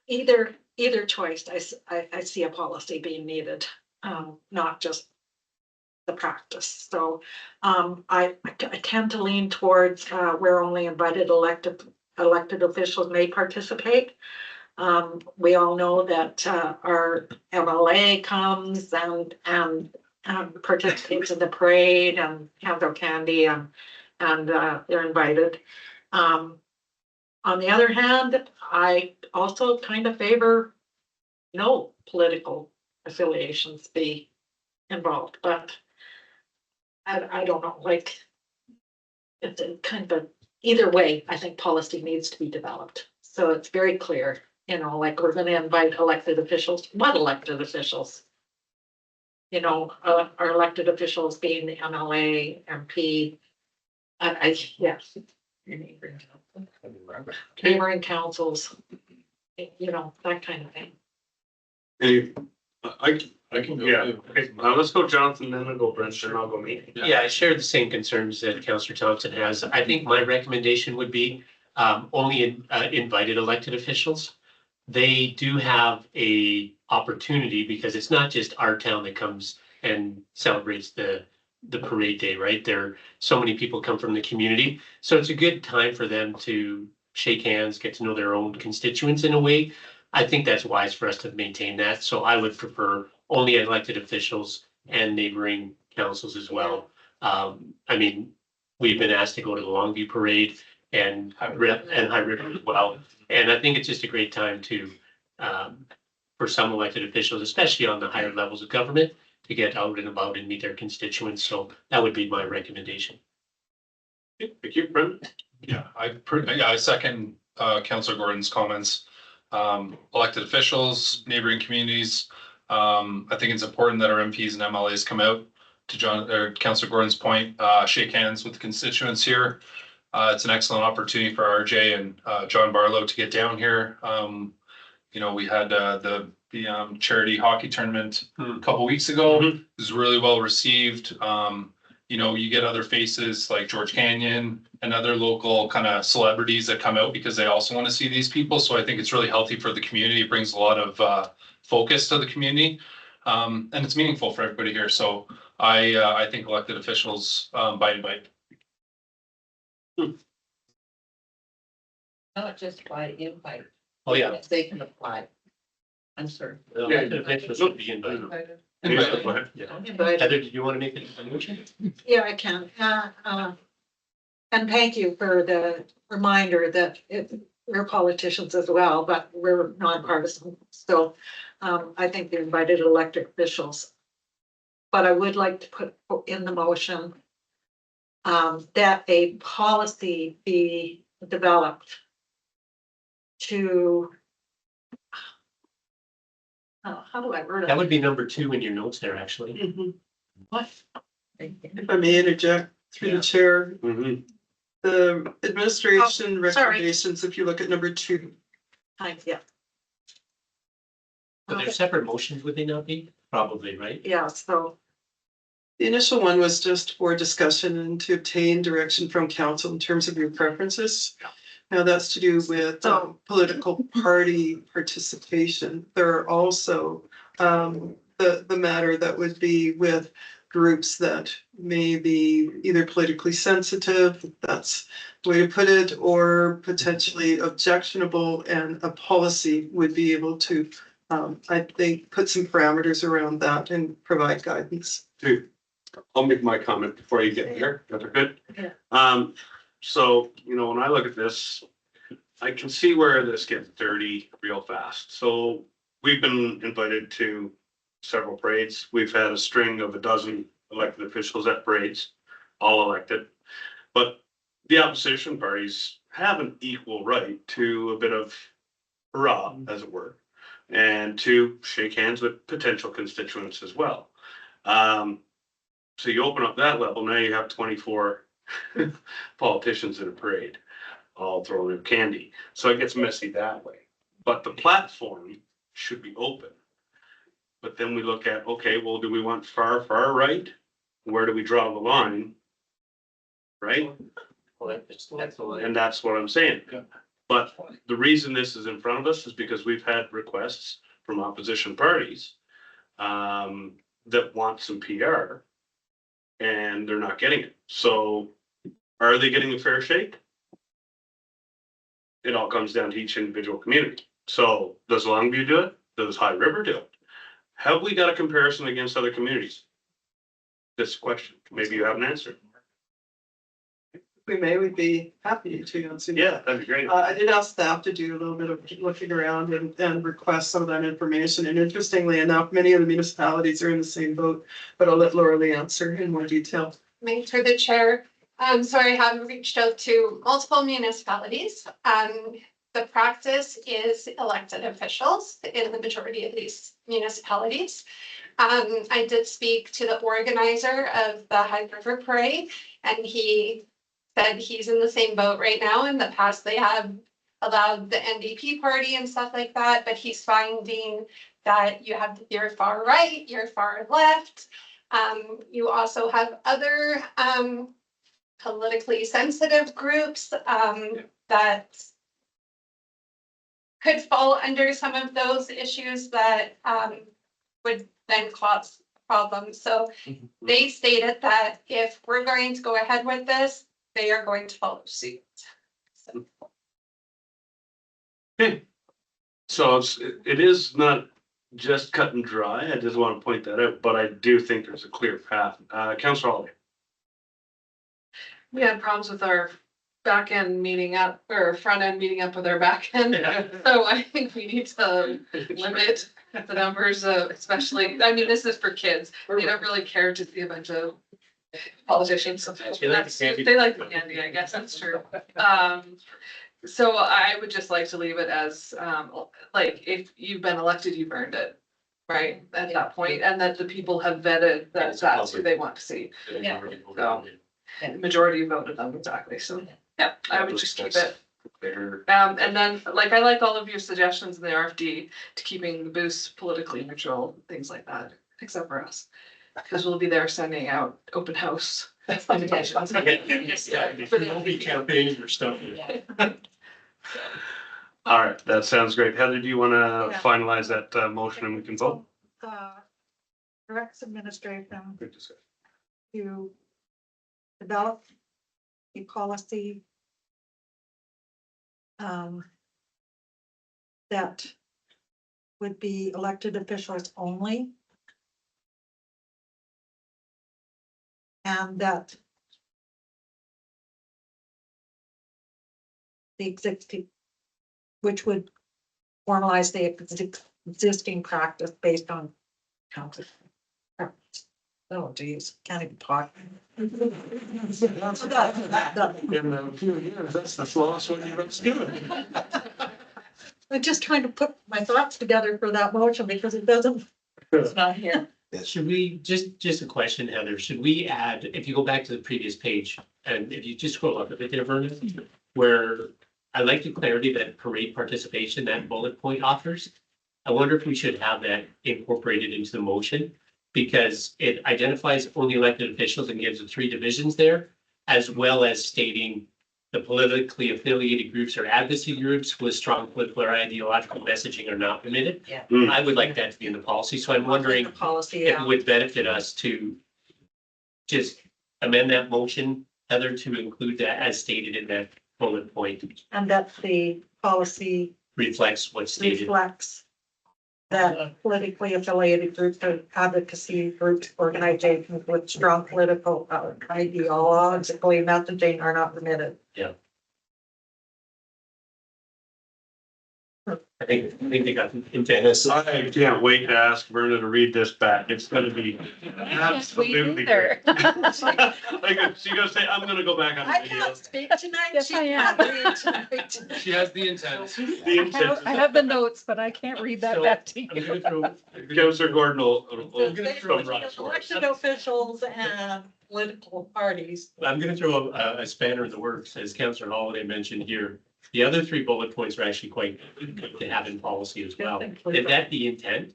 Either choice, I see a policy being needed, not just the practice. So I tend to lean towards where only invited elected officials may participate. We all know that our MLA comes and participate in the parade and have their candy and they're invited. On the other hand, I also kind of favor no political affiliations be involved, but I don't know, like, it's a kind of either way, I think policy needs to be developed. So it's very clear, you know, like we're gonna invite elected officials, what elected officials? You know, our elected officials being the MLA, MP, yes. Neighboring councils, you know, that kind of thing. Any, I can go. yeah, okay, let's go Jonathan, then I'll go Brent, then I'll go me. Yeah, I share the same concerns that Councillor Thompson has. I think my recommendation would be only invited elected officials. They do have a opportunity because it's not just our town that comes and celebrates the parade day, right? There, so many people come from the community. So it's a good time for them to shake hands, get to know their own constituents in a way. I think that's wise for us to maintain that. So I would prefer only elected officials and neighboring councils as well. I mean, we've been asked to go to the Longview Parade and High River as well. And I think it's just a great time to, for some elected officials, especially on the higher levels of government, to get out and about and meet their constituents. So that would be my recommendation. Thank you, Brent. Yeah, I second Councillor Gordon's comments. Elected officials, neighboring communities. I think it's important that our MPs and MLAs come out to Councillor Gordon's point, shake hands with the constituents here. It's an excellent opportunity for RJ and John Barlow to get down here. You know, we had the charity hockey tournament a couple weeks ago. It was really well received. You know, you get other faces like George Canyon and other local kind of celebrities that come out because they also want to see these people. So I think it's really healthy for the community. It brings a lot of focus to the community. And it's meaningful for everybody here. So I think elected officials by invite. Not just by invite. Oh, yeah. If they can apply. I'm sorry. Elected officials should be invited. Invited. Yeah, go ahead. Yeah. Invited. Heather, did you want to make a motion? Yeah, I can. And thank you for the reminder that we're politicians as well, but we're nonpartisan. So I think the invited elected officials. But I would like to put in the motion that a policy be developed to, how do I word it? That would be number 2 in your notes there, actually. What? If I may interject through the chair, Mhm. the administration Oh, sorry. recommendations, if you look at number 2. Yeah, But they're separate motions, would they not be? Probably, right? yeah, so, The initial one was just for discussion and to obtain direction from council in terms of your preferences. Now that's to do with political party participation. There are also the matter that would be with groups that may be either politically sensitive, if that's the way to put it, or potentially objectionable, and a policy would be able to, I think, put some parameters around that and provide guidance. Dude, I'll make my comment before you get there. That's good. Yeah. So, you know, when I look at this, I can see where this gets dirty real fast. So we've been invited to several parades. We've had a string of 12 elected officials at parades, all elected. But the opposition parties have an equal right to a bit of hurrah, as it were, and to shake hands with potential constituents as well. So you open up that level, now you have 24 politicians in a parade, all throwing in candy. So it gets messy that way. But the platform should be open. But then we look at, okay, well, do we want far right? Where do we draw the line? Right? And that's what I'm saying. But the reason this is in front of us is because we've had requests from opposition parties that want some PR. And they're not getting it. So are they getting a fair shake? It all comes down to each individual community. So does Longview do it? Does High River do it? Have we got a comparison against other communities? this question? Maybe you have an answer. We may, we'd be happy to answer. Yeah, that'd be great. I did ask staff to do a little bit of looking around and request some of that information. And interestingly enough, many of the municipalities are in the same boat, but I'll let Laura Lee answer in more detail. Thanks for the chair. So I have reached out to multiple municipalities. The practice is elected officials in the majority of these municipalities. I did speak to the organizer of the High River Parade, and he said he's in the same boat right now. In the past, they have allowed the NDP party and stuff like that, but he's finding that you have your far right, your far left. You also have other politically sensitive groups that could fall under some of those issues that would then cause problems. So they stated that if we're going to go ahead with this, they are going to follow suit. So. Okay. So it is not just cut and dry. I just want to point that out, but I do think there's a clear path. Councillor Holly. We had problems with our back end meeting up or front end meeting up with our back end. So I think we need to limit the numbers of, especially, I mean, this is for kids. They don't really care to see a bunch of politicians. They like the candy. They like the candy, I guess, that's true. So I would just like to leave it as, like, if you've been elected, you've earned it, right? At that point, and that the people have vetted that that's who they want to see. Yeah. So, and majority voted them, exactly, so, yeah, I would just keep it. There. And then, like, I like all of your suggestions in the RFD to keeping the boost politically neutral, things like that, except for us. Because we'll be there sending out open house invitations. We'll be campaigning or stuff. All right, that sounds great. Heather, do you want to Yeah. finalize that motion and we can vote? Directs administration Good discussion. to develop a policy that would be elected officials only. And that the existing, which would formalize the existing practice based on council. Oh geez, can't even talk. In a few years, that's the slowest one you've ever given. I'm just trying to put my thoughts together for that motion because it doesn't, it's not here. Should we, just a question, Heather, should we add, if you go back to the previous page, and if you just scroll up a bit there, Vernon, where I like the clarity that parade participation, that bullet point offers. I wonder if we should have that incorporated into the motion, because it identifies only elected officials and gives the 3 divisions there, as well as stating the politically affiliated groups or advocacy groups with strong political or ideological messaging are not permitted. Yeah. I would like that to be in the policy, so I'm wondering The policy, if yeah. it would benefit us to just amend that motion, Heather, to include that as stated in that bullet point, And that the policy reflects what's stated. reflects that politically affiliated groups or advocacy groups, organizations with strong political ideologically messaging are not permitted. I think they got the intent. I can't wait to ask Verna to read this back. It's gonna be absolutely great. Like, she gonna say, I'm gonna go back on I the video. can't speak tonight. Yes, She I am. can't read tonight. She has the intent. The intent. I have the notes, but I can't read that So, back to I'm you. gonna throw- Councillor Gordon will Elected officials and political parties. I'm gonna throw a spanner in the works, as Councillor Holiday mentioned here. The other 3 bullet points are actually quite good to have in policy as well. Is that the intent?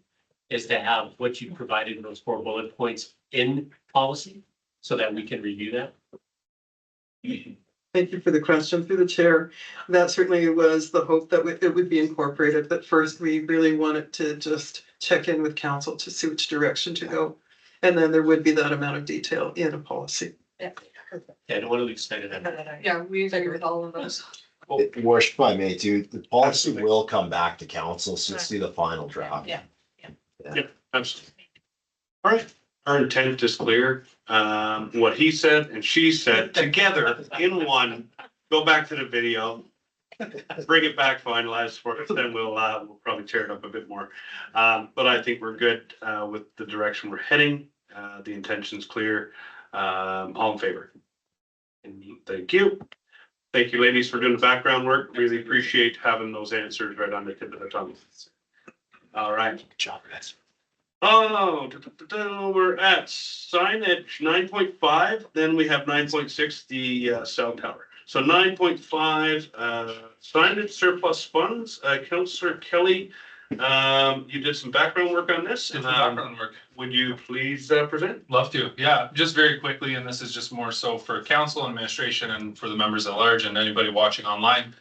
Is to have what you provided in those 4 bullet points in policy so that we can review that? Thank you for the question through the chair. That certainly was the hope that it would be incorporated, but first we really wanted to just check in with council to see which direction to go. And then there would be that amount of detail in a policy. Yeah, I don't want to lose sight of that. Yeah, we agree with all of those. Worship by me too, the policy will come back to council, so see the final draft. Yeah. Absolutely. All right, our intent is clear. what he said and she said together in one. Go back to the video, bring it back, finalize for us, then we'll probably tear it up a bit more. But I think we're good, with the direction we're heading. The intention's clear. All in favor? And thank you. Thank you, ladies, for doing the background work. Really appreciate having those answers right on the tip of the tongue. All right. Good job, guys. Oh, we're at signage 9.5, then we have 9.6, the cell tower. So 9.5, signage surplus funds. Councillor Kelly, you did some background work on this. Did some background work. Would you please present? Love to. Yeah, just very quickly, and this is just more so for council and administration and for the members at large and anybody watching online.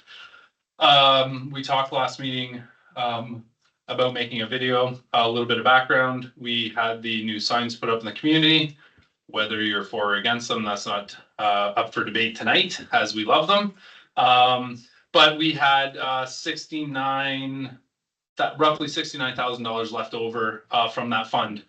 We talked last meeting about making a video, a little bit of background. We had the new signs put up in the community. Whether you're for or against them, that's not up for debate tonight, as we love them. But we had roughly $69,000 left over from that fund.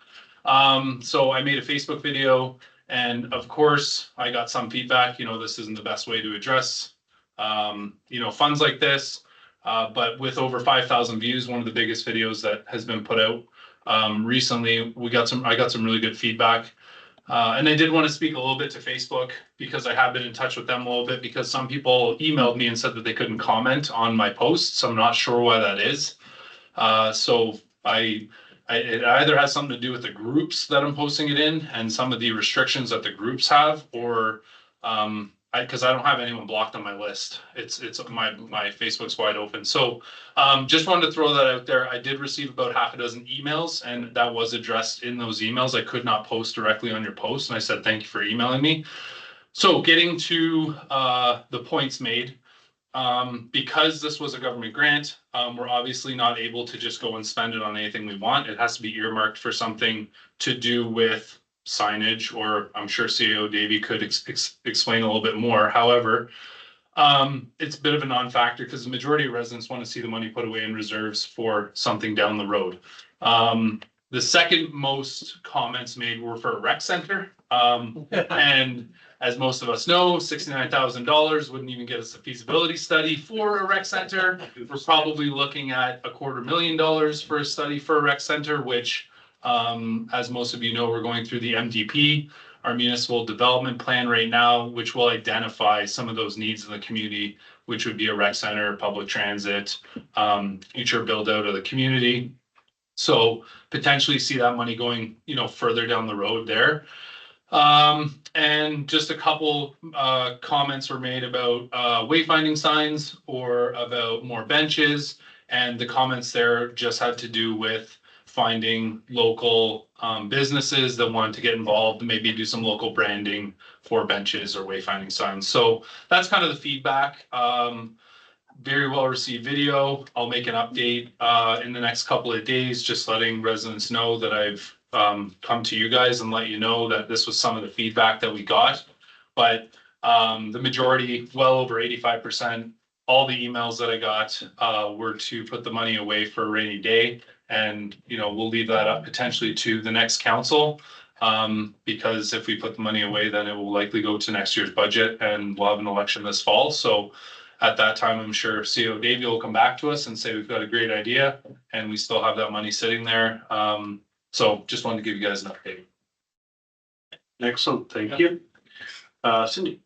So I made a Facebook video, and of course, I got some feedback. You know, this isn't the best way to address, funds like this. But with over 5,000 views, one of the biggest videos that has been put out recently, I got some really good feedback. And I did want to speak a little bit to Facebook because I have been in touch with them a little bit because some people emailed me and said that they couldn't comment on my posts. So I'm not sure why that is. So it either has something to do with the groups that I'm posting it in and some of the restrictions that the groups have, or because I don't have anyone blocked on my list. It's my Facebook's wide open. So just wanted to throw that out there. I did receive about half a dozen emails, and that was addressed in those emails. I could not post directly on your post, and I said thank you for emailing me. So getting to the points made, because this was a government grant, we're obviously not able to just go and spend it on anything we want. It has to be earmarked for something to do with signage, or I'm sure CEO Davey could explain a little bit more. However, it's a bit of a non-factor because the majority of residents want to see the money put away in reserves for something down the road. The second most comments made were for a rec center. And as most of us know, $69,000 wouldn't even get us a feasibility study for a rec center. We're probably looking at $250,000 for a study for a rec center, which as most of you know, we're going through the MDP, our municipal development plan right now, which will identify some of those needs in the community, which would be a rec center, public transit, future build out of the community. So potentially see that money going, further down the road there. And just a couple comments were made about wayfinding signs or about more benches. And the comments there just had to do with finding local businesses that want to get involved and maybe do some local branding for benches or wayfinding signs. So that's kind of the feedback. Very well received video. I'll make an update in the next couple of days, just letting residents know that I've come to you guys and let you know that this was some of the feedback that we got. But the majority, well over 85%, all the emails that I got were to put the money away for a rainy day. And, we'll leave that up potentially to the next council. Because if we put the money away, then it will likely go to next year's budget and we'll have an election this fall. So at that time, I'm sure CEO Davey will come back to us and say, we've got a great idea and we still have that money sitting there. So just wanted to give you guys an update. Excellent, thank you. Cindy.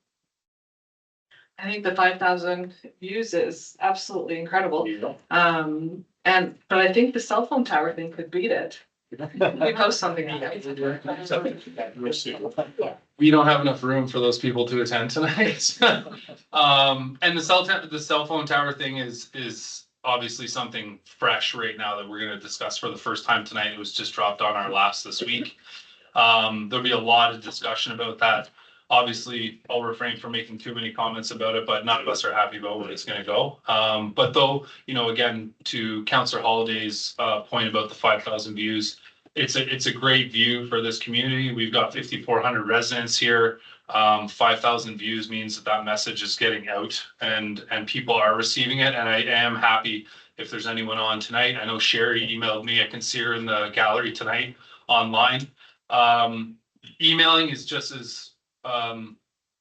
I think the 5,000 views is absolutely incredible. But I think the cell phone tower thing could beat it. We post something. We don't have enough room for those people to attend tonight. And the cell phone tower thing is obviously something fresh right now that we're going to discuss for the first time tonight. It was just dropped on our laps this week. There'll be a lot of discussion about that. Obviously, I'll refrain from making too many comments about it, but none of us are happy about where it's going to go. But though, again, to Councillor Holliday's point about the 5,000 views, it's a great view for this community. We've got 5,400 residents here. 5,000 views means that message is getting out and people are receiving it. And I am happy if there's anyone on tonight. I know Sherry emailed me. I can see her in the gallery tonight online. emailing is just as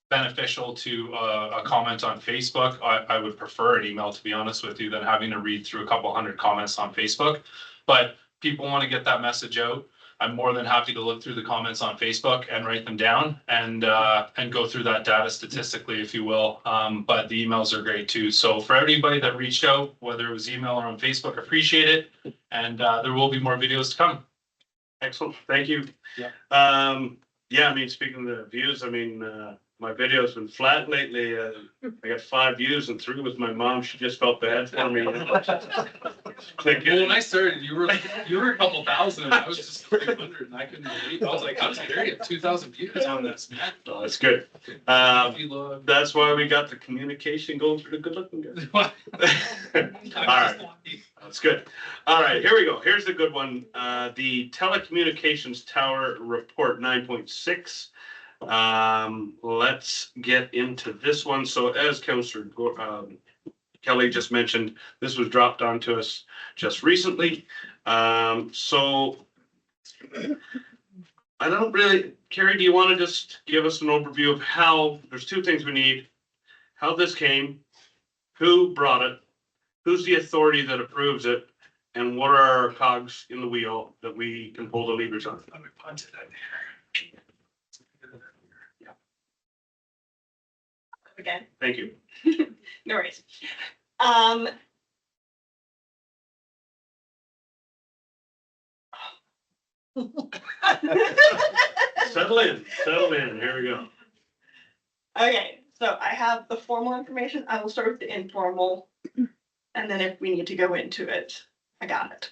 beneficial to a comment on Facebook. I would prefer an email, to be honest with you, than having to read through a couple hundred comments on Facebook. But people want to get that message out. I'm more than happy to look through the comments on Facebook and write them down and go through that data statistically, if you will. But the emails are great too. So for everybody that reached out, whether it was email or on Facebook, appreciate it. And there will be more videos to come. Excellent, thank you. Yeah. Yeah, I mean, speaking of the views, I mean, my video's been flat lately. I got 5 views and 3 with my mom. She just felt bad for me. Click Well, when it. I started, you were a couple thousand, and I was just 300, and I couldn't believe. I was like, how dare you have 2,000 views on this, man? Oh, that's good. That's why we got the communication going through the good looking guy. All right. That's good. All right, here we go. Here's the good one. The telecommunications tower report 9.6. Let's get into this one. So as Councillor Kelly just mentioned, this was dropped onto us just recently. So I don't really, Carrie, do you want to just give us an overview of how, there's 2 things we need, how this came, who brought it, who's the authority that approves it, and what are our cogs in the wheel that we can pull the levers on? Let me punch it in here. Again, Thank you. no worries. Settle in, here we go. Okay, so I have the formal information. I will start with the informal. And then if we need to go into it, I got it.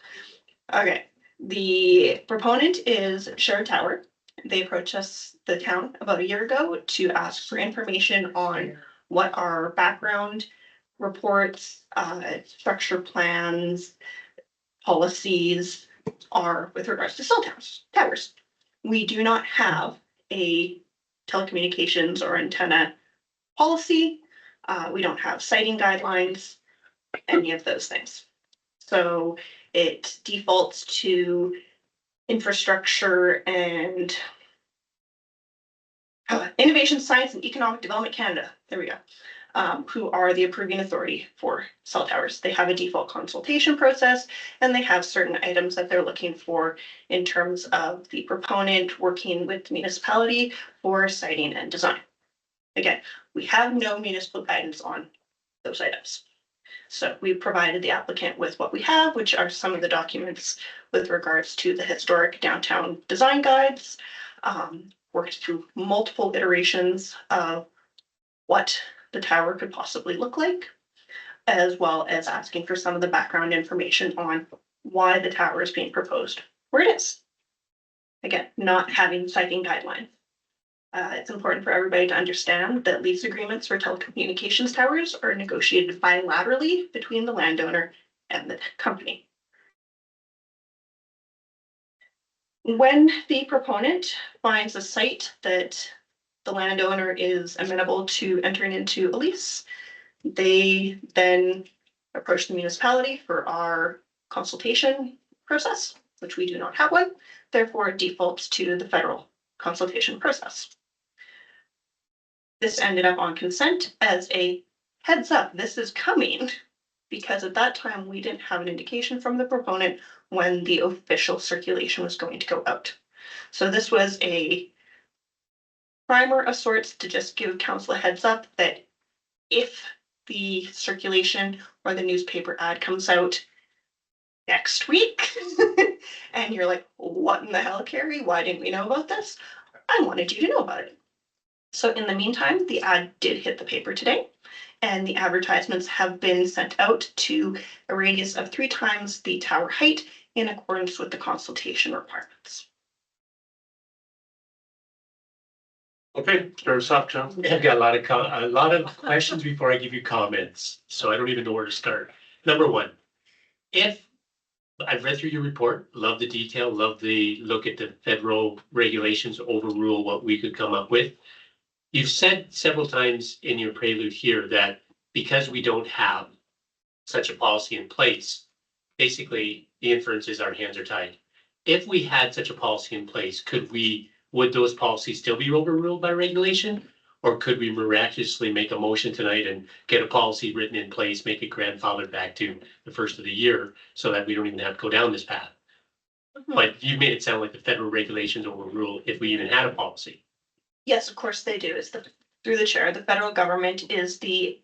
Okay, the proponent is Shared Tower. They approached us, the town, about a year ago to ask for information on what our background reports, structure plans, policies are with regards to cell towers. We do not have a telecommunications or antenna policy. We don't have siting guidelines, any of those things. So it defaults to infrastructure and Innovation, Science and Economic Development Canada. There we go. Who are the approving authority for cell towers. They have a default consultation process and they have certain items that they're looking for in terms of the proponent working with the municipality for siting and design. Again, we have no municipal guidance on those items. So we provided the applicant with what we have, which are some of the documents with regards to the historic downtown design guides, worked through multiple iterations of what the tower could possibly look like, as well as asking for some of the background information on why the tower is being proposed where it is. Again, not having siting guidelines. It's important for everybody to understand that lease agreements for telecommunications towers are negotiated bilaterally between the landowner and the company. When the proponent finds a site that the landowner is amenable to entering into a lease, they then approach the municipality for our consultation process, which we do not have one. Therefore, it defaults to the federal consultation process. This ended up on consent as a heads up, this is coming, because at that time we didn't have an indication from the proponent when the official circulation was going to go out. So this was a primer of sorts to just give council a heads up that if the circulation or the newspaper ad comes out next week and you're like, what in the hell, Carrie? Why didn't we know about this? I wanted you to know about it. So in the meantime, the ad did hit the paper today, and the advertisements have been sent out to a radius of 3 times the tower height in accordance with the consultation requirements. Okay, start us off, John. I've got a lot of questions before I give you comments, so I don't even know where to start. Number one, if I've read through your report, love the detail, love the look at the federal regulations overrule what we could come up with. You've said several times in your prelude here that because we don't have such a policy in place, basically the inference is our hands are tied. If we had such a policy in place, could we would those policies still be overruled by regulation? Or could we miraculously make a motion tonight and get a policy written in place, make it grandfathered back to the first of the year so that we don't even have to go down this path? But you made it sound like the federal regulations overrule if we even had a policy. Yes, of course they do. Is through the chair, the federal government is the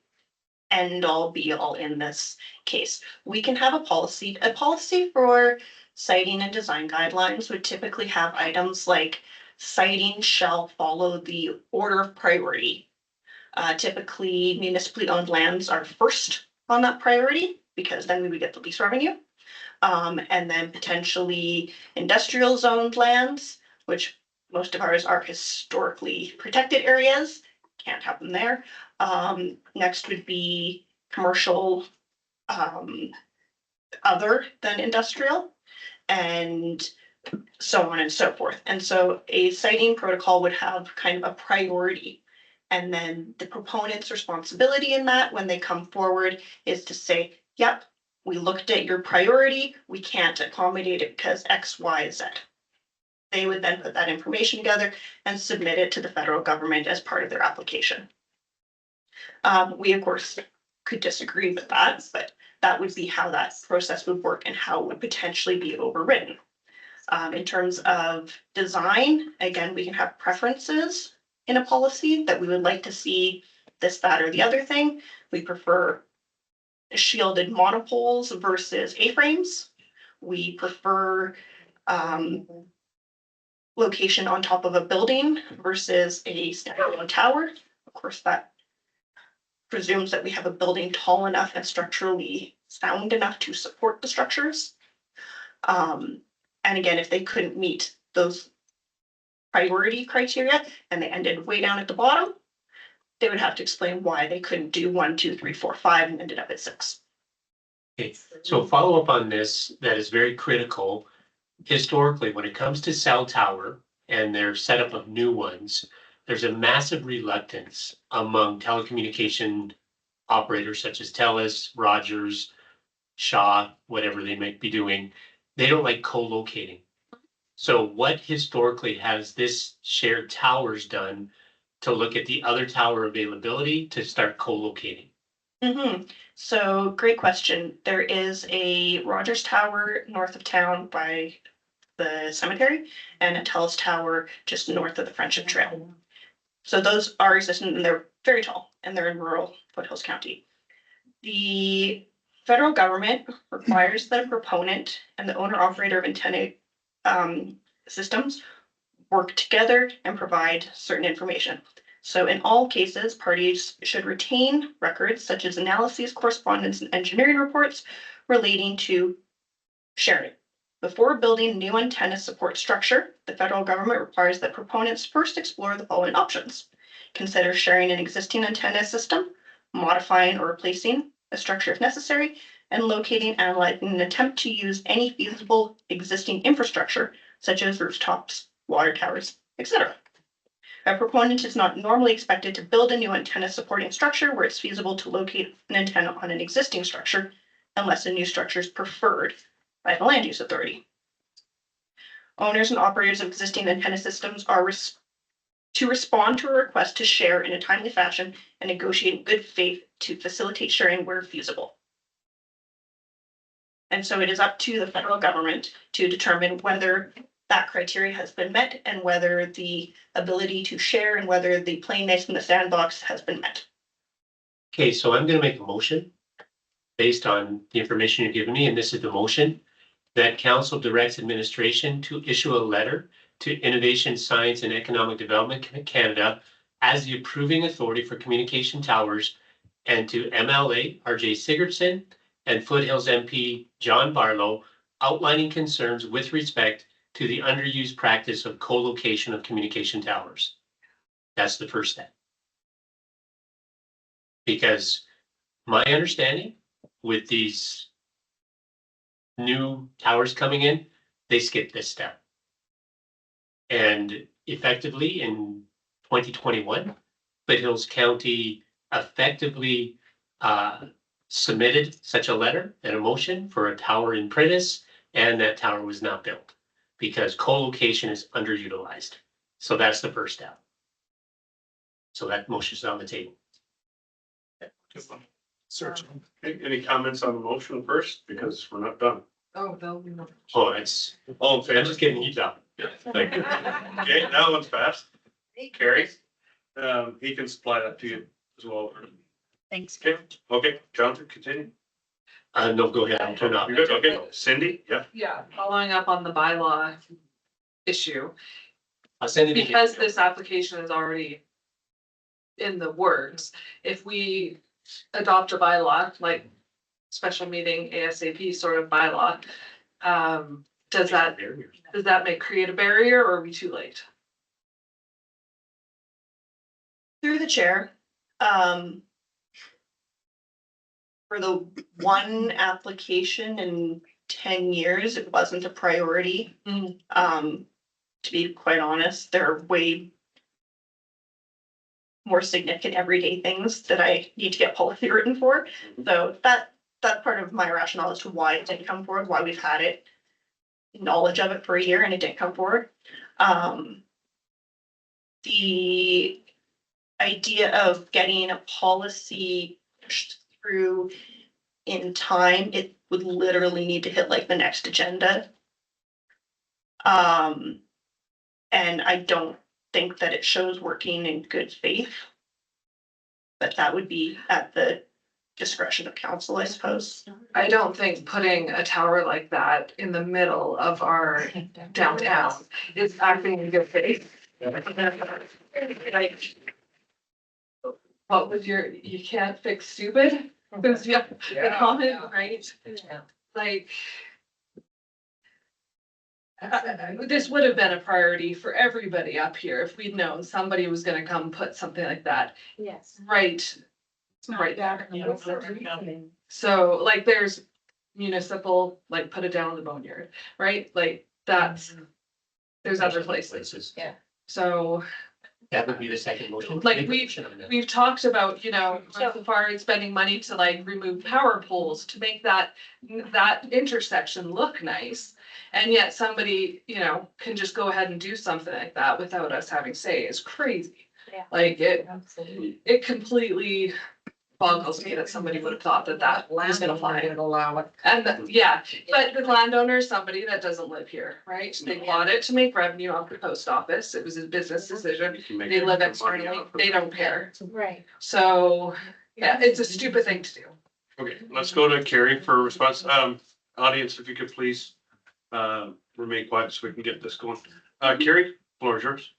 end all be all in this case. We can have a policy for siting and design guidelines would typically have items like siting shall follow the order of priority. Typically municipally owned lands are first on that priority because then we would get the lease revenue. And then potentially industrial zoned lands, which most of ours are historically protected areas, can't have them there. Next would be commercial, other than industrial, and so on and so forth. And so a siting protocol would have kind of a priority. And then the proponent's responsibility in that when they come forward is to say, yep, we looked at your priority, we can't accommodate it because X, Y, Z. They would then put that information together and submit it to the federal government as part of their application. We of course could disagree with that, but that would be how that process would work and how it would potentially be overridden. In terms of design, again, we can have preferences in a policy that we would like to see this, that, or the other thing. We prefer shielded monopoles versus A-frames. We prefer location on top of a building versus a standalone tower. Of course, that presumes that we have a building tall enough and structurally sound enough to support the structures. And again, if they couldn't meet those priority criteria and they ended way down at the bottom, they would have to explain why they couldn't do 1, 2, 3, 4, 5 and ended up at 6. Okay, so follow up on this, that is very critical. Historically, when it comes to cell tower and their setup of new ones, there's a massive reluctance among telecommunication operators such as TELUS, Rogers, Shaw, whatever they might be doing. They don't like co-locating. So what historically has this shared towers done to look at the other tower availability to start co-locating? So great question. There is a Rogers Tower north of town by the cemetery and a TELUS Tower just north of the Friendship Trail. So those are existing and they're very tall and they're in rural Foothills County. The federal government requires that a proponent and the owner operator of antenna systems work together and provide certain information. So in all cases, parties should retain records such as analyses, correspondence, and engineering reports relating to sharing. Before building a new antenna support structure, the federal government requires that proponents first explore the following options. Consider sharing an existing antenna system, modifying or replacing a structure if necessary, and locating, analyzing, an attempt to use any feasible existing infrastructure, such as rooftops, water towers, etc. A proponent is not normally expected to build a new antenna supporting structure where it's feasible to locate an antenna on an existing structure, unless a new structure is preferred by the land use authority. Owners and operators of existing antenna systems are to respond to a request to share in a timely fashion and negotiate in good faith to facilitate sharing where feasible. And so it is up to the federal government to determine whether that criteria has been met and whether the ability to share and whether the playing nice in the sandbox has been met. Okay, so I'm gonna make a motion based on the information you've given me, and this is the motion, that council directs administration to issue a letter to Innovation, Science and Economic Development Canada as the approving authority for communication towers, and to MLA RJ Sigurdsson and Foothills MP John Barlow outlining concerns with respect to the underused practice of co-location of communication towers. That's the first step. Because my understanding with these new towers coming in, they skip this step. And effectively in 2021, Foothills County effectively submitted such a letter and a motion for a tower in Prentice, and that tower was not built because co-location is underutilized. So that's the first step. So that motion's on the table. Search. Any comments on the motion first, because we're not done. Oh, no, no. Oh, it's, All in favor? I'm just getting heat up. Thank you. Okay, that one's passed. Carrie, he can supply that to you as well. Thanks. Okay, Jonathan, continue. No, go ahead, I'll turn off. You're good, okay. Cindy, yeah. Yeah, following up on the bylaw issue, I'll send it. to you. because this application is already in the works, if we adopt a bylaw, like special meeting ASAP sort of bylaw, does that create a barrier, or are we too late? Through the chair, for the one application in 10 years, it wasn't a priority. To be quite honest, there are way more significant everyday things that I need to get policy written for. So that's part of my rationale as to why it didn't come forward, why we've had it, knowledge of it for a year and it didn't come forward. The idea of getting a policy pushed through in time, it would literally need to hit like the next agenda. And I don't think that it shows working in good faith. But that would be at the discretion of council, I suppose. I don't think putting a tower like that in the middle of our downtown is acting in good faith. Like, what was you can't fix stupid? Was the comment, right? Like, this would have been a priority for everybody up here if we'd known somebody was gonna come put something like that. Yes. Right. It's not Right. back in the So like there's municipal, like put it down in the boneyard, right? Like that's, there's other places. Yeah. So That would be the second motion. like we've talked about, so far as spending money to like remove power poles to make that intersection look nice. And yet somebody, can just go ahead and do something like that without us having say is crazy. Yeah. Like it completely boggles me that somebody would have thought that was gonna fly. Would allow it. And but the landowner is somebody that doesn't live here, right? They bought it to make revenue off the post office. It was a business decision. You can make They live extra money externally. off of They it. don't care. Right. So, yeah, it's a stupid thing to do. Okay, let's go to Carrie for a response. Audience, if you could please, remain quiet so we can get this going. Carrie, floor is yours.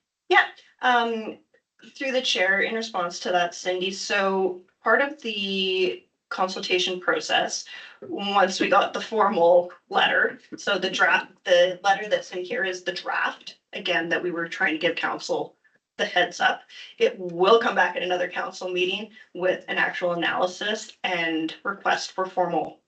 Through the chair, in response to that, Cindy, so part of the consultation process, once we got the formal letter, so the letter that's in here is the draft, again, that we were trying to give council the heads up. It will come back at another council meeting with an actual analysis and request for formal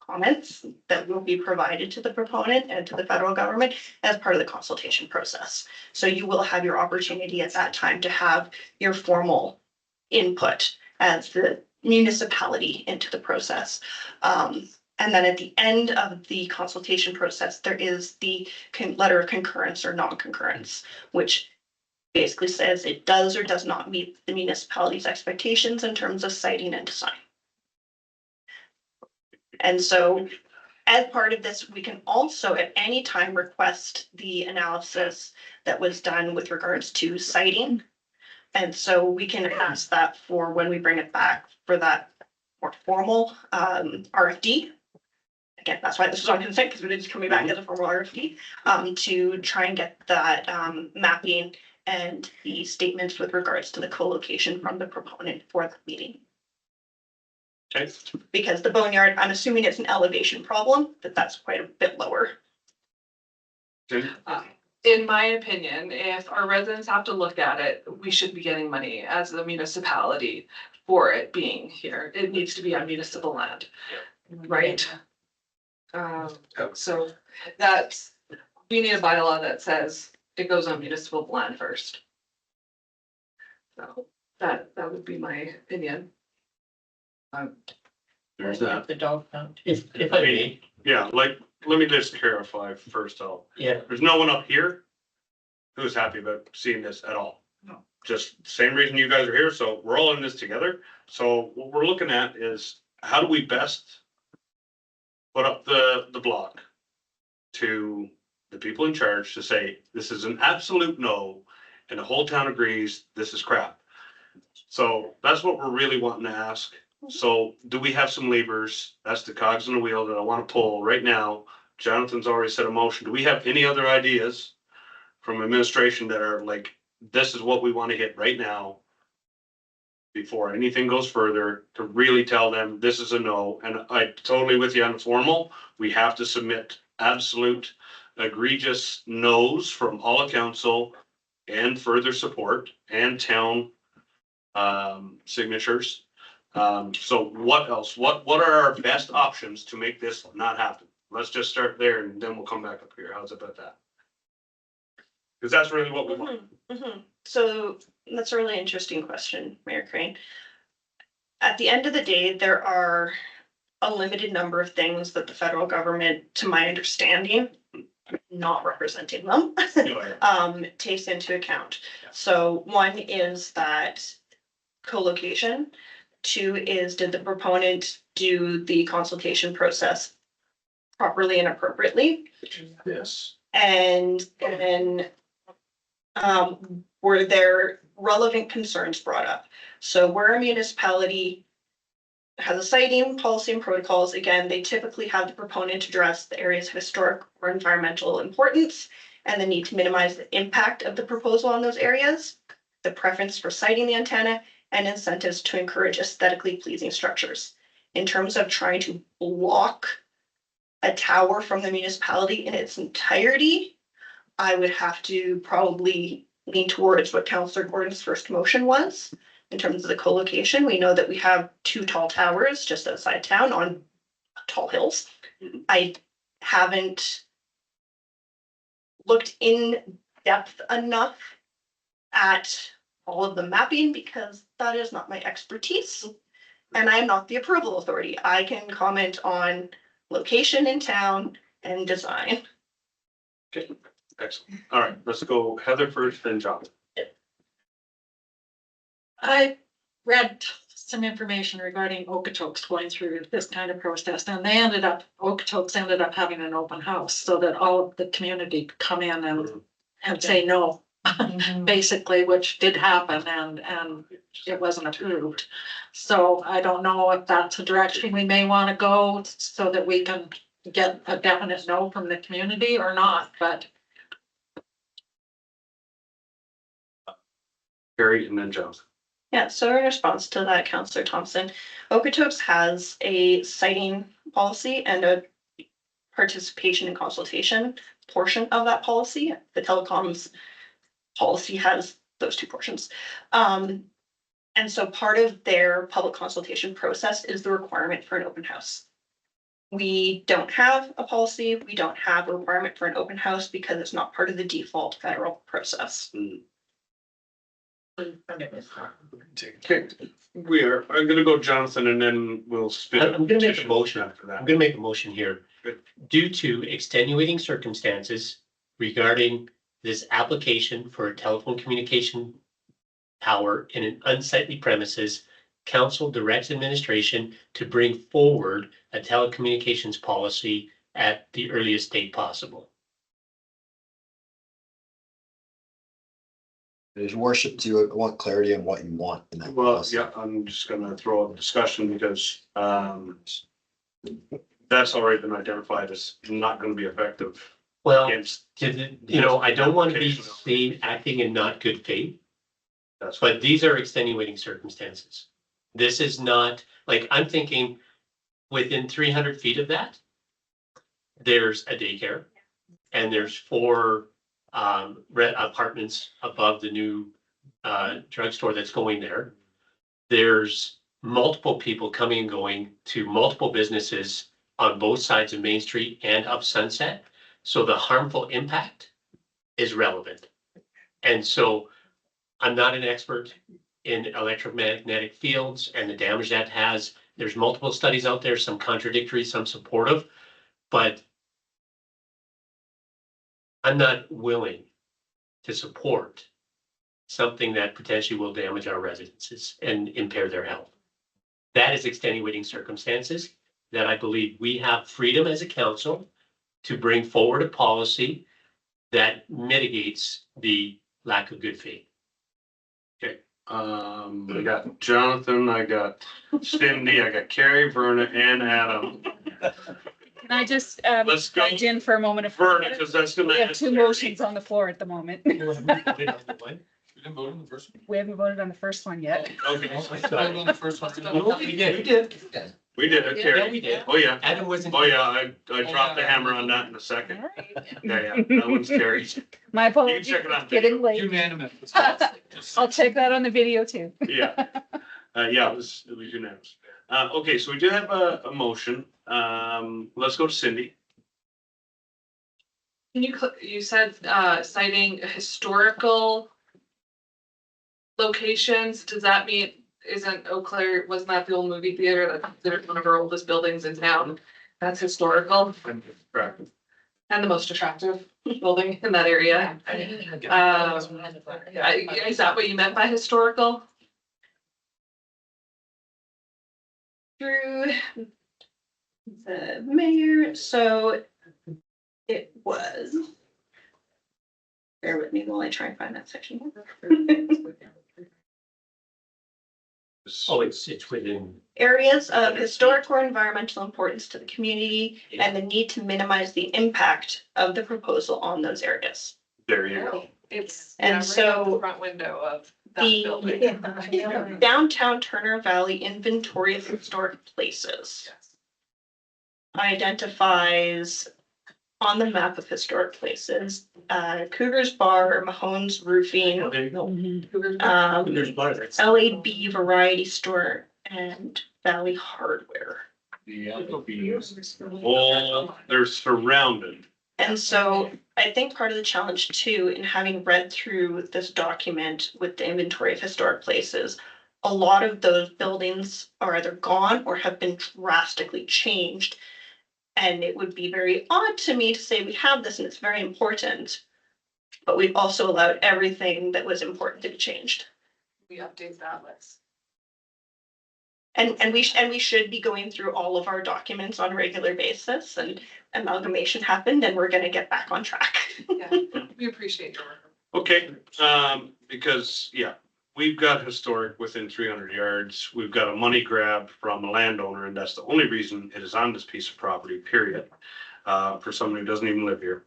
comments that will be provided to the proponent and to the federal government as part of the consultation process. So you will have your opportunity at that time to have your formal input as the municipality into the process. And then at the end of the consultation process, there is the letter of concurrence or non-concurrence, which basically says it does or does not meet the municipality's expectations in terms of siting and design. And so as part of this, we can also at any time request the analysis that was done with regards to siting. And so we can ask that for when we bring it back for that more formal RFD. Again, that's why this is on consent, because it's coming back as a formal RFD, to try and get that mapping and the statements with regards to the co-location from the proponent for the meeting. Okay. Because the boneyard, I'm assuming it's an elevation problem, that's quite a bit lower. Cindy? In my opinion, if our residents have to look at it, we should be getting money as the municipality for it being here. It needs to be on municipal land, right? So we need a bylaw that says it goes on municipal land first. So that would be my opinion. There's that. The dog pound. If I may, Yeah, like, let me just clarify first off. yeah, There's no one up here who's happy about seeing this at all. No. Just same reason you guys are here, so we're all in this together. So what we're looking at is how do we best put up the block to the people in charge to say, this is an absolute no, and the whole town agrees this is crap. So that's what we're really wanting to ask. So do we have some levers? That's the cogs in the wheel that I want to pull right now. Jonathan's already set a motion. Do we have any other ideas from administration that are like, this is what we want to hit right now before anything goes further, to really tell them this is a no? And I totally with you on the formal, we have to submit absolute egregious no's from all of council and further support and town signatures. So what else? What are our best options to make this not happen? Let's just start there and then we'll come back up here. How's about that? Because that's really what we want. So that's a really interesting question, Mayor Crane. At the end of the day, there are a limited number of things that the federal government, to my understanding, not representing them, takes into account. So one is that co-location. Two is, did the proponent do the consultation process properly and appropriately? Yes. And then were there relevant concerns brought up? So where a municipality has a siting policy and protocols, again, they typically have the proponent address the areas of historic or environmental importance and the need to minimize the impact of the proposal on those areas, the preference for siting the antenna, and incentives to encourage aesthetically pleasing structures. In terms of trying to block a tower from the municipality in its entirety, I would have to probably lean towards what Councillor Gordon's first motion was. In terms of the co-location, we know that we have 2 tall towers just outside town on tall hills. I haven't looked in depth enough at all of the mapping because that is not my expertise. And I'm not the approval authority. I can comment on location in town and design. Okay, excellent. All right, let's go Heather first, then John. I read some information regarding Okotoks going through this kind of process, and Okotoks ended up having an open house so that all of the community could come in and say no, basically, which did happen, and it wasn't approved. So I don't know if that's a direction we may want to go so that we can get a definite no from the community or not, but. Carrie and then Jonathan. Yeah, so in response to that, Councillor Thompson, Okotoks has a siting policy and a participation and consultation portion of that policy. The telecoms policy has those 2 portions. And so part of their public consultation process is the requirement for an open house. We don't have a policy, we don't have a requirement for an open house because it's not part of the default federal process. Okay, I'm gonna go Jonathan and then we'll spin. I'm gonna make a motion after that. I'm gonna make a motion here. Good. Due to extenuating circumstances regarding this application for a telephone communication tower in an unsightly premises, council directs administration to bring forward a telecommunications policy at the earliest date possible. Your worship, do you want clarity on what you want in that? Well, policy? yeah, I'm just gonna throw out a discussion because that's already been identified as not gonna be effective Well, against. I don't want to be seen acting in not good faith, That's but these are extenuating circumstances. This is not, like, I'm thinking within 300 feet of that, there's a daycare and there's 4 apartments above the new drugstore that's going there. There's multiple people coming and going to multiple businesses on both sides of Main Street and up Sunset. So the harmful impact is relevant. And so I'm not an expert in electromagnetic fields and the damage that has. There's multiple studies out there, some contradictory, some supportive, but I'm not willing to support something that potentially will damage our residences and impair their health. That is extenuating circumstances that I believe we have freedom as a council to bring forward a policy that mitigates the lack of good faith. I got Jonathan, I got Cindy, I got Carrie, Verna, and Adam. Can I just, Let's go. nudge in for a moment? Verna, because that's gonna. We have two motions on the floor at the moment. We didn't vote on the first one? We haven't voted on the first one yet. Okay. On the first one. We did. We did it, Yeah, Carrie. we did. Oh, yeah. Adam wasn't. Oh, yeah, I dropped the hammer on that in a second. All right. Yeah, that one's carried. My You can apologies, check it out. it's getting late. Unanimous. I'll check that on the video too. Yeah. Yeah, it was unanimous. Okay, so we do have a motion. Let's go to Cindy. You said, citing historical locations, does that mean, isn't Eau Claire, wasn't that the old movie theater that's considered one of our oldest buildings in town? That's historical Correct. and the most attractive building in that area. Is that what you meant by historical? Through the mayor, so it was. Bear with me while I try and find that section. Oh, it's within. Areas of historic or environmental importance to the community and the need to minimize the impact of the proposal on those areas. There you go. It's. And yeah, right out so the front window of that building. The downtown Turner Valley inventory of historic places identifies on the map of historic places, Cougar's Bar, Mahone's Roofing, Oh, there you go. um, There's bar there. LAB Variety Store, and Valley Hardware. Oh, they're surrounded. And so I think part of the challenge too, in having read through this document with the inventory of historic places, a lot of those buildings are either gone or have been drastically changed. And it would be very odd to me to say we have this and it's very important, but we've also allowed everything that was important to be changed. We update that list. And we should be going through all of our documents on a regular basis, and amalgamation happened and we're gonna get back on track. Yeah, we appreciate your work. Okay, because, yeah, we've got historic within 300 yards. We've got a money grab from a landowner, and that's the only reason it is on this piece of property, period. For someone who doesn't even live here.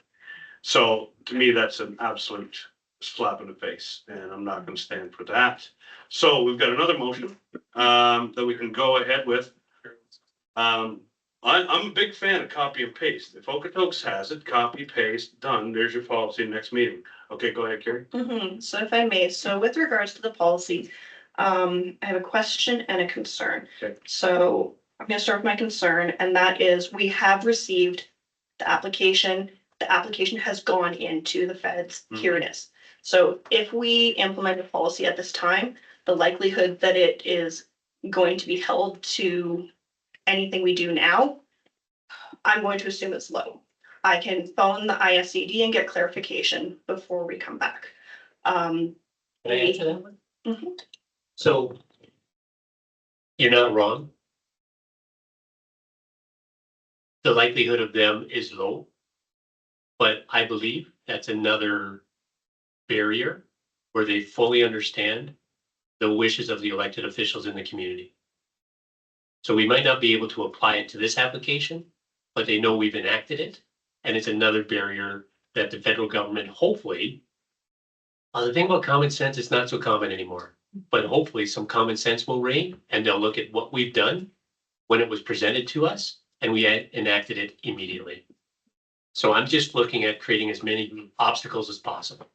So to me, that's an absolute slap in the face, and I'm not gonna stand for that. So we've got another motion, that we can go ahead with. I'm a big fan of copy and paste. If Okotoks has it, copy, paste, done. There's your policy next meeting. Okay, go ahead, Carrie. So if I may, so with regards to the policy, I have a question and a concern. Okay. So I'm gonna start with my concern, and that is we have received the application. The application has gone into the feds. Here it is. So if we implement a policy at this time, the likelihood that it is going to be held to anything we do now, I'm going to assume it's low. I can phone the ISCD and get clarification before we come back. Can I answer that one? Mhm. So you're not wrong. The likelihood of them is low. But I believe that's another barrier where they fully understand the wishes of the elected officials in the community. So we might not be able to apply it to this application, but they know we've enacted it. And it's another barrier that the federal government hopefully, the thing about common sense is not so common anymore, but hopefully some common sense will reign and they'll look at what we've done when it was presented to us and we enacted it immediately. So I'm just looking at creating as many obstacles as possible.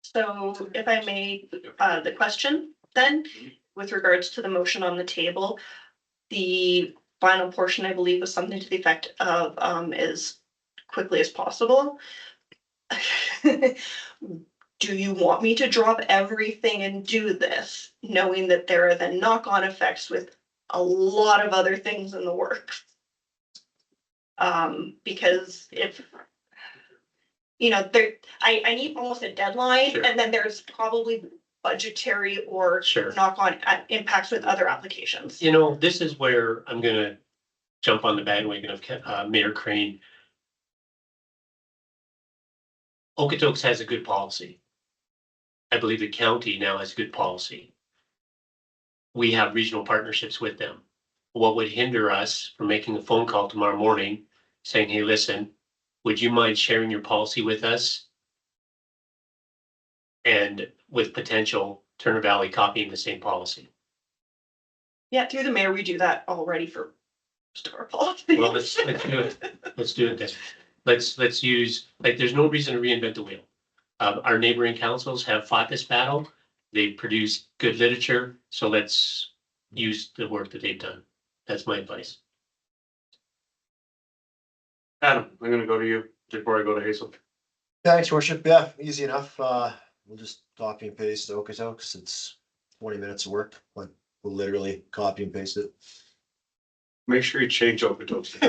So if I may, the question then, with regards to the motion on the table, the final portion, I believe, was something to the effect of, as quickly as possible. Do you want me to drop everything and do this, knowing that there are then knock-on effects with a lot of other things in the works? Because you know, there, I need almost a deadline, Sure. and then there's probably budgetary or Sure. knock-on impacts with other applications. You know, this is where I'm gonna jump on the bandwagon of Mayor Crane. Okotoks has a good policy. I believe the county now has good policy. We have regional partnerships with them. What would hinder us from making a phone call tomorrow morning saying, hey, listen, would you mind sharing your policy with us? And with potential Turner Valley copying the same policy. Yeah, through the mayor, we do that already for most of our policies. Well, let's do it. Let's do it then. Let's use, like, there's no reason to reinvent the wheel. Our neighboring councils have fought this battle. They produce good literature, so let's use the work that they've done. That's my advice. Adam, I'm gonna go to you before I go to Hazel. Thanks, worship. Yeah, easy enough. We'll just copy and paste Okotoks. It's 20 minutes of work, but we'll literally copy and paste it. Make sure you change Okotoks.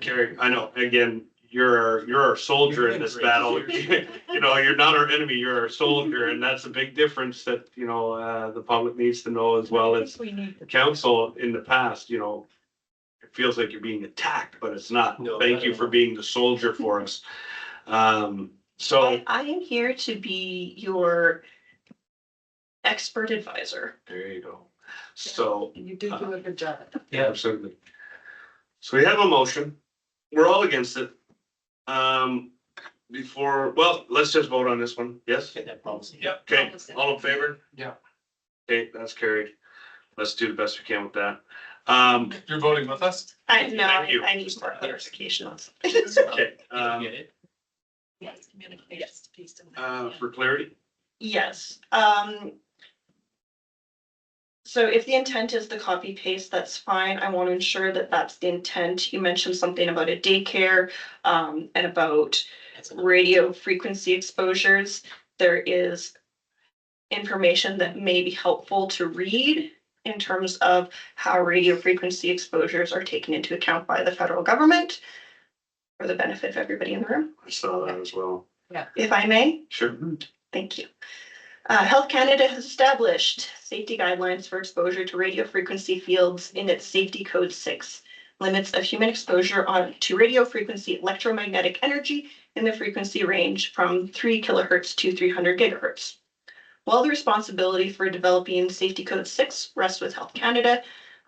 Carrie, I know, again, you're our soldier in this battle. You know, you're not our enemy, you're our soldier, and that's a big difference that, you know, the public needs to know as well as council in the past, you know. It feels like you're being attacked, but it's not. No, Thank not you at for all. being the soldier for us. So I am here to be your expert advisor. there you go. So You do a good job. Yeah. absolutely. So we have a motion. We're all against it. Well, let's just vote on this one. Yes? Get that policy. Yep. Okay, all in favor? Yeah. Okay, that's carried. Let's do the best we can with that. You're voting with us? I know, Thank you. I need more clarification on something. Okay, Did you get it? Yes, communications piece. for clarity, Yes, so if the intent is the copy paste, that's fine. I want to ensure that that's the intent. You mentioned something about a daycare, and about That's enough. radio frequency exposures. There is information that may be helpful to read in terms of how radio frequency exposures are taken into account by the federal government for the benefit of everybody in the room, I saw that as well. if I may. Sure. Thank you. Health Canada has established safety guidelines for exposure to radio frequency fields in its Safety Code 6. Limits of human exposure to radio frequency electromagnetic energy in the frequency range from 3 kilohertz to 300 gigahertz. While the responsibility for developing Safety Code 6 rests with Health Canada,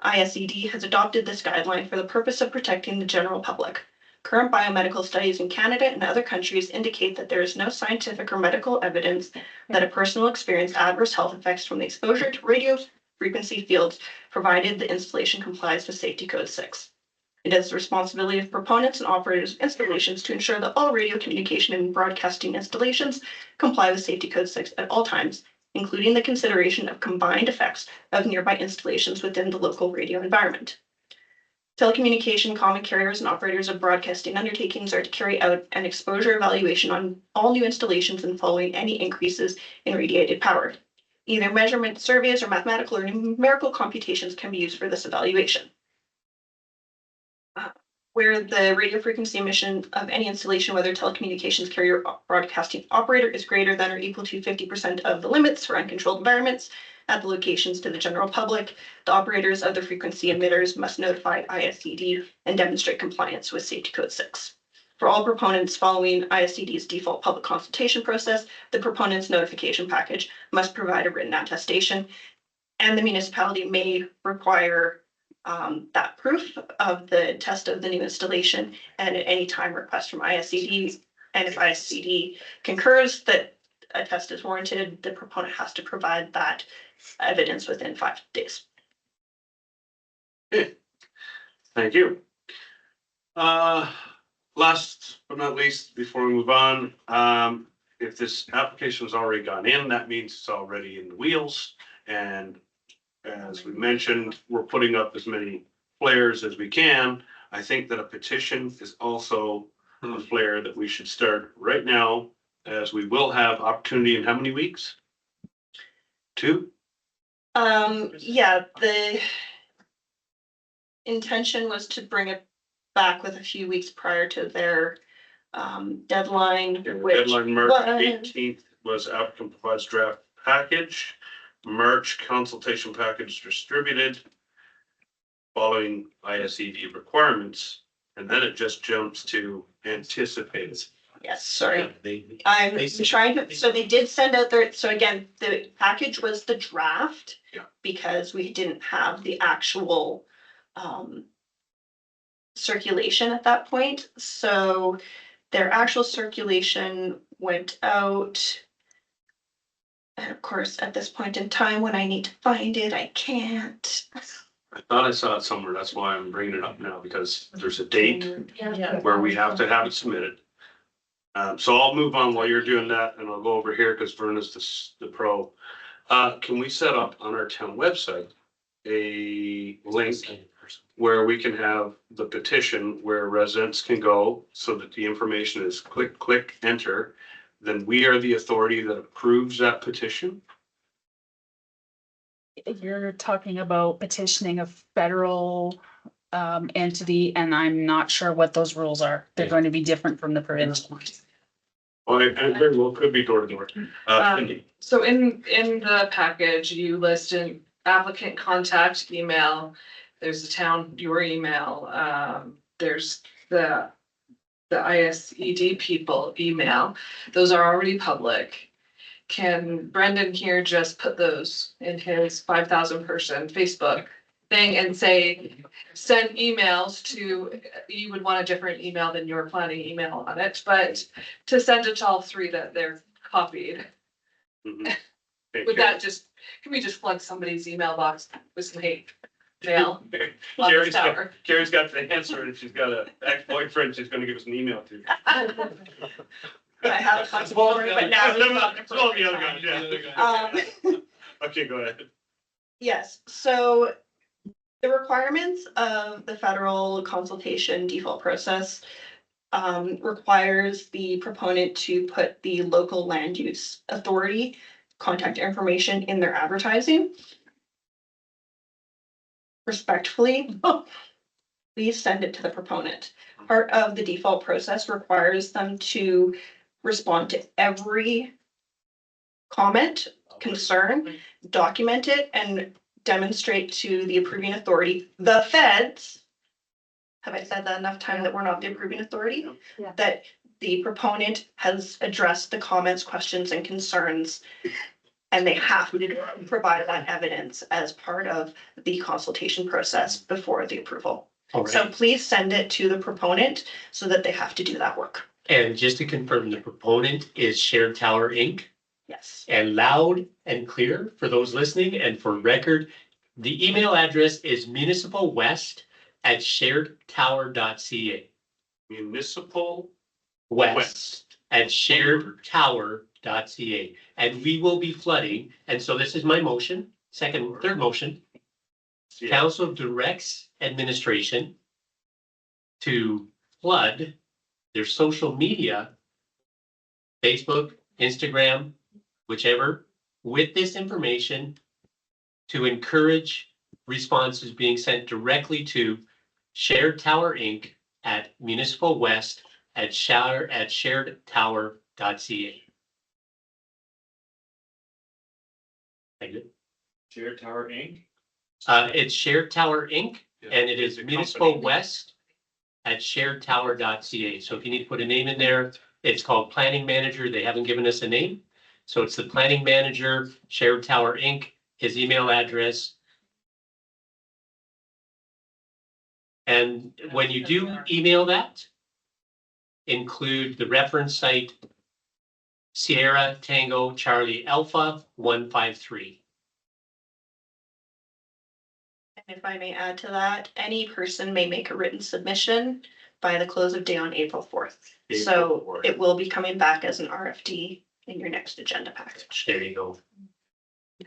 ISED has adopted this guideline for the purpose of protecting the general public. Current biomedical studies in Canada and other countries indicate that there is no scientific or medical evidence that a person will experience adverse health effects from the exposure to radio frequency fields, provided the installation complies with Safety Code 6. It is the responsibility of proponents and operators of installations to ensure that all radio communication and broadcasting installations comply with Safety Code 6 at all times, including the consideration of combined effects of nearby installations within the local radio environment. Telecommunication common carriers and operators of broadcasting undertakings are to carry out an exposure evaluation on all new installations and following any increases in radiated power. Either measurement surveys or mathematical or numerical computations can be used for this evaluation. Where the radio frequency emission of any installation, whether telecommunications carrier or broadcasting operator, is greater than or equal to 50% of the limits for uncontrolled environments at the locations to the general public, the operators of the frequency emitters must notify ISED and demonstrate compliance with Safety Code 6. For all proponents following ISED's default public consultation process, the proponent's notification package must provide a written attestation, and the municipality may require that proof of the test of the new installation, and at any time request from ISED. And if ISED concurs that a test is warranted, the proponent has to provide that evidence within 5 days. Thank you. Last but not least, before we move on, if this application has already gone in, that means it's already in the wheels. And as we mentioned, we're putting up as many flares as we can. I think that a petition is also a flare that we should start right now, as we will have opportunity in how many weeks? 2? Yeah, the intention was to bring a back with a few weeks prior to their deadline, And the which deadline March was- 18th was applicant provides draft package. March consultation package distributed following ISED requirements. And then it just jumps to anticipated. yes, sorry. They I'm They said- trying to, so they did send out their, so again, the package was the draft. Yeah. Because we didn't have the actual circulation at that point, so their actual circulation went out. And of course, at this point in time, when I need to find it, I can't. I thought I saw it somewhere. That's why I'm bringing it up now, because there's a date Yeah. where we have to have it submitted. So I'll move on while you're doing that, and I'll go over here because Verna's the pro. Can we set up on our town website a link where we can have the petition where residents can go so that the information is click, click, enter. Then we are the authority that approves that petition. You're talking about petitioning a federal entity, and I'm not sure what those rules are. They're going to be different from the provincial. Well, and very well could be door to door. Cindy. So in the package, you list an applicant contact email, there's the town, your email, there's the ISED people email. Those are already public. Can Brendan here just put those in his 5,000 person Facebook thing and say, send emails to, you would want a different email than your planning email on it, but to send it to all three that they're copied. Mhm. Okay, Would that just, can we just plug somebody's email box with some hate mail on the Carrie's got, tower? Carrie's got the answer, and she's got an ex-boyfriend she's gonna give us an email to. I have a contact number, but now. It's all the other guys, yeah. Okay, go ahead. Yes, so the requirements of the federal consultation default process requires the proponent to put the local land use authority contact information in their advertising. Respectfully, please send it to the proponent. Part of the default process requires them to respond to every comment, concern, document it, and demonstrate to the approving authority, the feds. Have I said that enough time that we're not the approving authority? Yeah. That the proponent has addressed the comments, questions, and concerns. And they have to provide that evidence as part of the consultation process before the approval. All So right. please send it to the proponent so that they have to do that work. And just to confirm, the proponent is Shared Tower Inc. Yes. And loud and clear for those listening and for record, the email address is municipalwest@sharedtower.ca. Municipal West@sharedtower.ca. And we will be flooding, and so this is my motion, third motion. Yeah. Council directs administration to flood their social media, Facebook, Instagram, whichever, with this information to encourage responses being sent directly to Shared Tower Inc. at Municipal West at sharedtower.ca. Shared Tower Inc. It's Shared Tower Inc. and it is It's a Municipal company. West at sharedtower.ca. So if you need to put a name in there, it's called Planning Manager. They haven't given us a name. So it's the Planning Manager, Shared Tower Inc., his email address. And when you do email that, include the reference site Sierra Tango Charlie Alpha 153. And if I may add to that, any person may make a written submission by the close of day on April 4th. So April 4th. it will be coming back as an RFD in your next agenda package. There you go.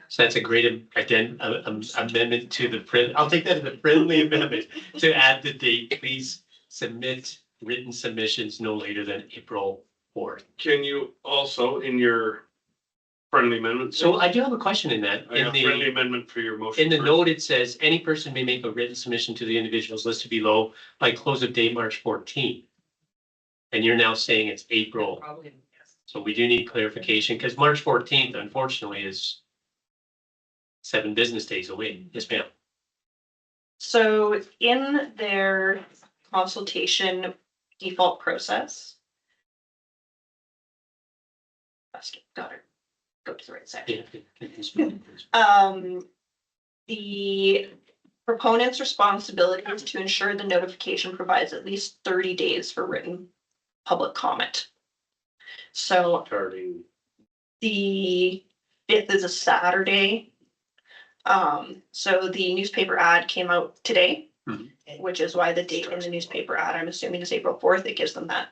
So that's a great amendment to the print. I'll take that as a friendly amendment to add the date. Please submit written submissions no later than April 4th. Can you also, in your Friendly amendment. So I do have a question in that. I In have friendly the, amendment for your motion. in the first. note, it says any person may make a written submission to the individuals listed below by close of day March 14th. And you're now saying it's April. So we do need clarification because March 14th, unfortunately, is 7 business days away. Yes, ma'am. So in their consultation default process. Got it. Go to the right section. The proponent's responsibility is to ensure the notification provides at least 30 days for written public comment. So Starting. the 5th is a Saturday. So the newspaper ad came out today, which is why the date in the newspaper ad, I'm assuming, is April 4th. It gives them that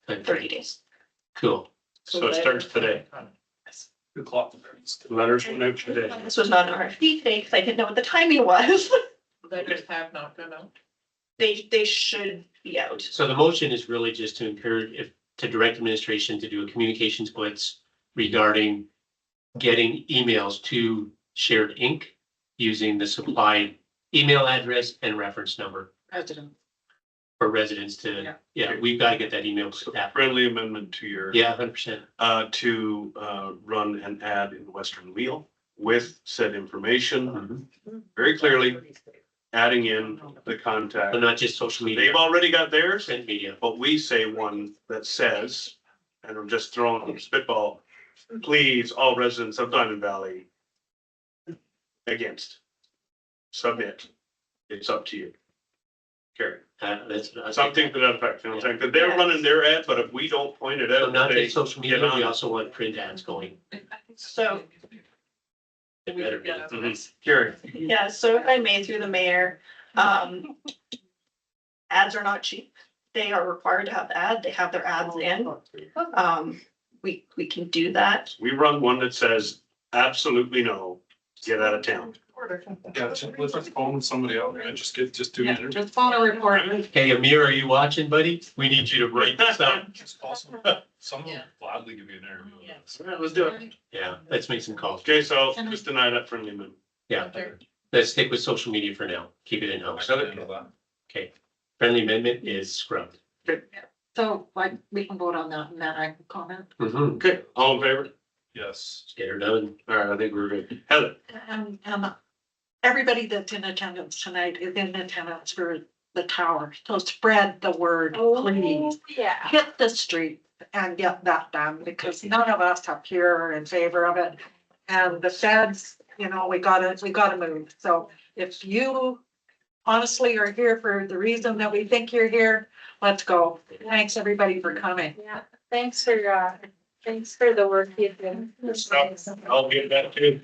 30 days. Cool. So it starts today. Good clock. Letters went out today. This was not an RFP today because I didn't know what the timing was. Letters have not gone out. They should be out. So the motion is really just to encourage, to direct administration to do a communications blitz regarding getting emails to Shared Inc. using the supplied email address and reference number for residents to, yeah, we've got to get that email. So friendly amendment to your. Yeah, 100%. To run an ad in Western Wheel with said information very clearly, adding in the contact. But not just social media. They've already got theirs, Print media. but we say one that says, and I'm just throwing spitball, please, all residents of Diamond Valley against, submit. It's up to you. Carry. That's Something to that effect, you know what I'm saying? Because they're running their ad, but if we don't point it So out, not they just social get media, on we it. also want print ads going. So, It better be. Carry. yeah, so if I may through the mayor, ads are not cheap. They are required to have the ad. They have their ads in. We can do that. We run one that says, absolutely no, get out of town. Yeah, let's just phone somebody out and just do an interview. Just phone a report. Hey, Amir, are you watching, buddy? We need you to write this up. Just call someone will gladly give you an interview. All right, let's do it. Yeah, let's make some calls. Okay, so just deny that friendly amendment. Yeah, let's stick with social media for now. Keep it in-house. I gotta handle that. Okay. Friendly amendment is scrubbed. So like we can vote on that and then I can comment. Okay, all in favor? Yes. Get her done. All right, I think we're good. Heather, And everybody that's in attendance tonight is in attendance for the tower. So spread the word, please. Yeah. Hit the street and get that done because none of us up here are in favor of it. And the feds, you know, we gotta move. So if you honestly are here for the reason that we think you're here, let's go. Thanks, everybody, for coming. Yeah, thanks for the work you've been. I'll get that too.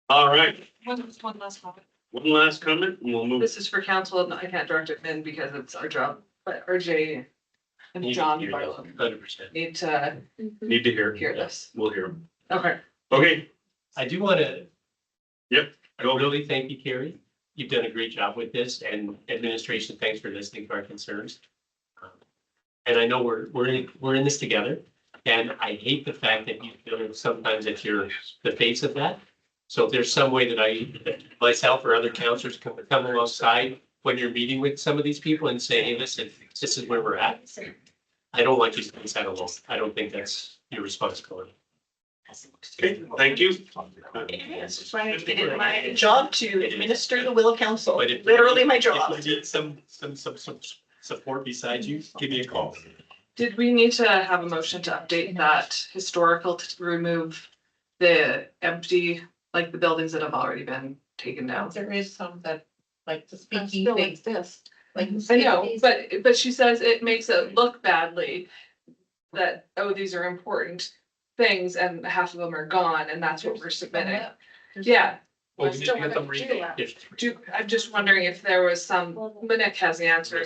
All right, One last comment. one last comment and we'll move. This is for council, and I can't direct it in because it's our job, but RJ and John Barlow 100%. need to Need to hear. hear this. We'll hear them. Okay. Okay, I do want to. Yep. I really thank you, Carrie. You've done a great job with this and administration, thanks for listening to our concerns. And I know we're in this together. And I hate the fact that you feel sometimes that you're the face of that. So if there's some way that myself or other counselors can come alongside when you're meeting with some of these people and say, hey, listen, this is where we're at. I don't want you to face that alone. I don't think that's your responsibility. okay, thank you. It's my job to administer the will of council, But if- literally my If job. you need some support beside you, give me a call. Did we need to have a motion to update that historical to remove the empty, like the buildings that have already been taken down? There is some that, like the Still speaking thing, exist. like. I know, but she says it makes it look badly that, oh, these are important things and half of them are gone and that's what we're submitting. Yeah, Well, we need to get them read. I'm just wondering if there was some, Nick has the answer.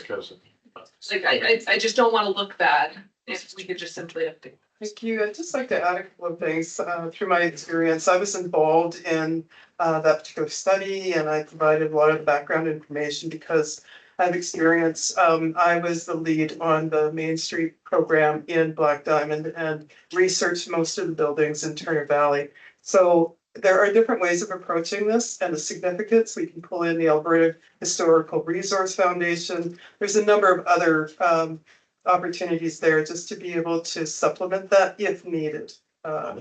Like, I just don't wanna look bad if we could just simply update. Thank you. I'd just like to add a couple of things. Through my experience, I was involved in that particular study and I provided a lot of the background information because have experience. I was the lead on the Main Street program in Black Diamond and researched most of the buildings in Turner Valley. So there are different ways of approaching this and the significance. We can pull in the Alberta Historical Resource Foundation. There's a number of other opportunities there just to be able to supplement that if needed.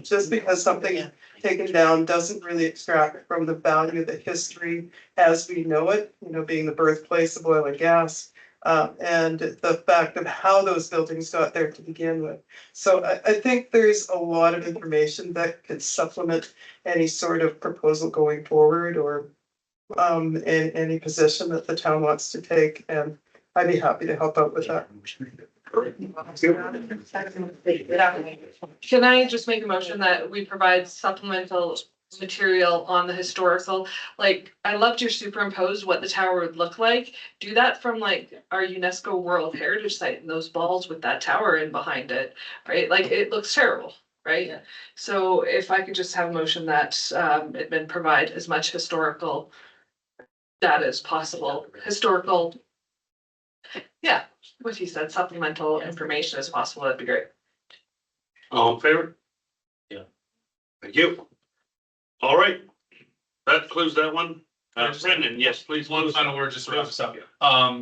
Just because something taken down doesn't really extract from the value of the history as we know it, you know, being the birthplace of oil and gas. And the fact of how those buildings got there to begin with. So I think there's a lot of information that could supplement any sort of proposal going forward or in any position that the town wants to take. And I'd be happy to help out with that. Can I just make a motion that we provide supplemental material on the historical? Like, I loved your superimposed what the tower would look like. Do that from like our UNESCO World Heritage Site and those balls with that tower in behind it, right? Like, it looks terrible, right? Yeah. So if I could just have a motion that Itman provide as much historical data as possible, historical, yeah, what he said, supplemental information as possible, that'd be great. All in favor? Yeah. Thank you. All right. That concludes that one. Brendan, yes, please. One final word just to wrap this up.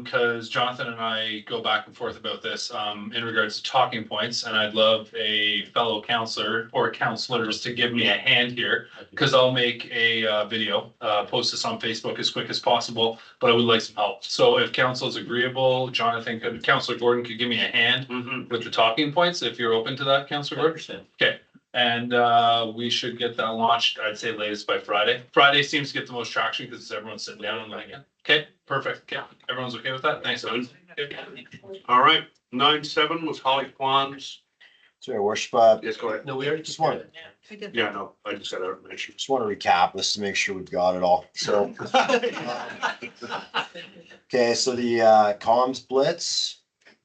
Because Jonathan and I go back and forth about this in regards to talking points, and I'd love a fellow counselor or counselors to give me a hand here, because I'll make a video, post this on Facebook as quick as possible, but I would like some help. So if council is agreeable, Counselor Gordon could give me a hand with the talking points, if you're open to that, Counselor Gordon. Okay. And we should get that launched, I'd say latest by Friday. Friday seems to get the most traction because everyone's sitting down and like, okay, perfect. Okay, everyone's okay with that? Thanks, Evan. Okay. All right, 9-7 was Holly Kwan's. So your worship, Yes, go ahead. No, we already just want, Yeah, no, I just got to mention. just want to recap this to make sure we've got it all. So, okay, so the comms blitz,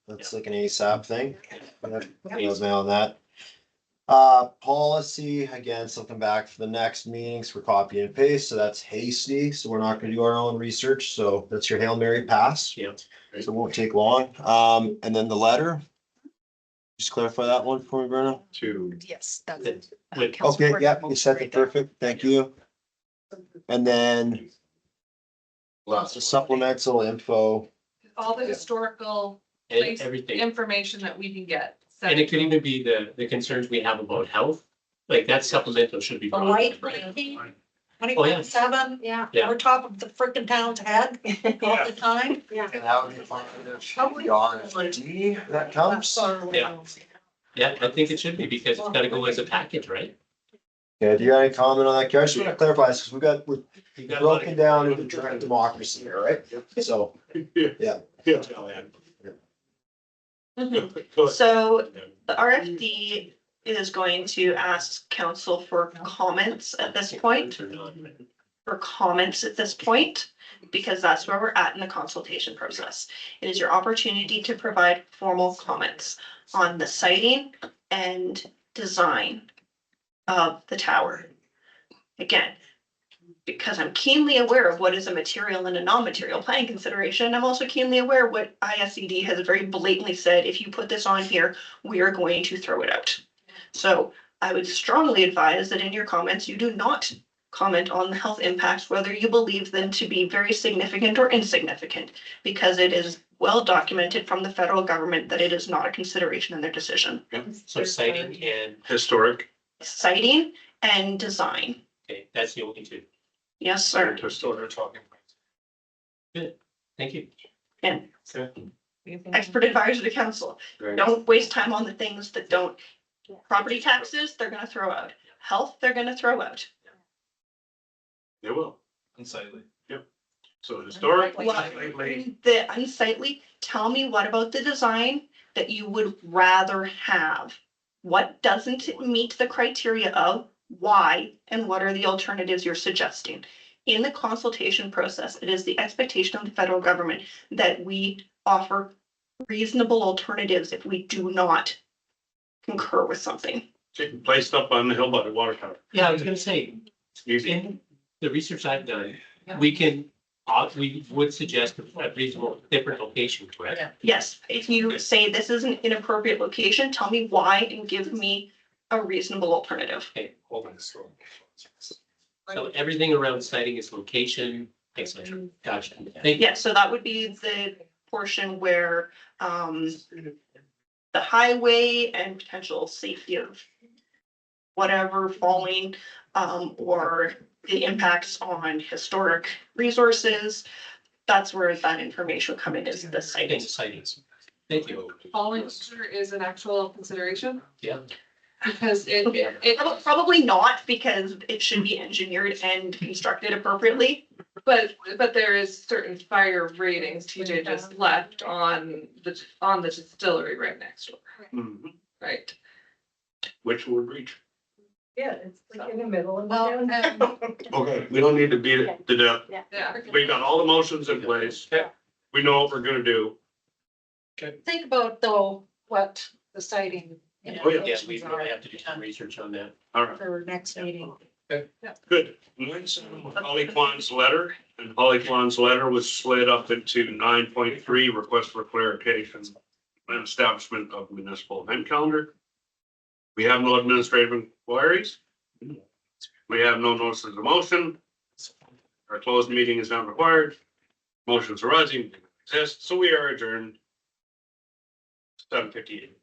that's like an ASAP thing. Resume on that. Policy, again, something back for the next meetings for copy and paste, so that's hasty, so we're not gonna do our own research, so that's your Hail Mary pass. Yeah. So it won't take long, and then the letter. Just clarify that one for me, Brenna. Yes, that's it. Okay, yeah, you said it perfect, thank you. And then lots of supplemental info. All the historical And place everything. information that we can get. And it could even be the concerns we have about health, like that supplemental should be. The brought light up. blinking, Oh, yeah. 24/7, Yeah. Yeah. we're top of the freaking town's head all the time. And how would you find the RFD that comes? Yeah. Yeah, I think it should be because it's gotta go as a package, right? Yeah, do you have any comment on that, Kara? I just want to clarify this, because we're You got a lot of- broken down into direct democracy here, right? So, yeah. So the RFD is going to ask council for comments at this point. Because that's where we're at in the consultation process. It is your opportunity to provide formal comments on the siting and design of the tower. Again, because I'm keenly aware of what is a material and a non-material planning consideration, I'm also keenly aware what ISED has very blatantly said, if you put this on here, we are going to throw it out. So I would strongly advise that in your comments, you do not comment on the health impacts, whether you believe them to be very significant or insignificant, because it is well documented from the federal government that it is not a consideration in their decision. So citing and, Historic. Siting and design. okay, that's the only two. Yes, sir. Historic talking. Thank you. And expert advisor to council. Don't waste time on the things that don't. Property taxes, they're gonna throw out. Health, they're gonna throw out. They will. Unsightly. So historic. The unsightly, tell me what about the design that you would rather have? What doesn't meet the criteria of why and what are the alternatives you're suggesting? In the consultation process, it is the expectation of the federal government that we offer reasonable alternatives if we do not concur with something. Placed up on the hill by the water tower. Yeah, I was gonna say, Easy. in the research I've done, we can We would suggest a reasonable different location, correct? Yeah. Yes, if you say this is an inappropriate location, tell me why and give me a reasonable alternative. Okay, hold on. So everything around siting is location, etc. Gotcha. Thank you. Yeah, so that would be the portion where the highway and potential safety of whatever falling or the impacts on historic resources. That's where that information would come in, is the siting. Sightings. Thank you. Falling is an actual consideration Yeah. because it Probably not, because it should be engineered and constructed appropriately. but there is certain fire ratings TJ just left on the distillery right next door, Mhm. right? Which would reach. Yeah, it's like in the middle of. Well, Okay, we don't need to beat it to death. yeah. We got all the motions in place. We know what we're gonna do. Think about though, what the siting. Oh, yeah. Yes, we really have to do some research on that. All right, For next meeting. good. Holly Quan's letter, and Holly Quan's letter was split up into 9.3, request for clarification and establishment of municipal event calendar. We have no administrative inquiries. We have no notices of motion. Our closed meeting is not required. Motions arising exist, so we are adjourned. 7:58.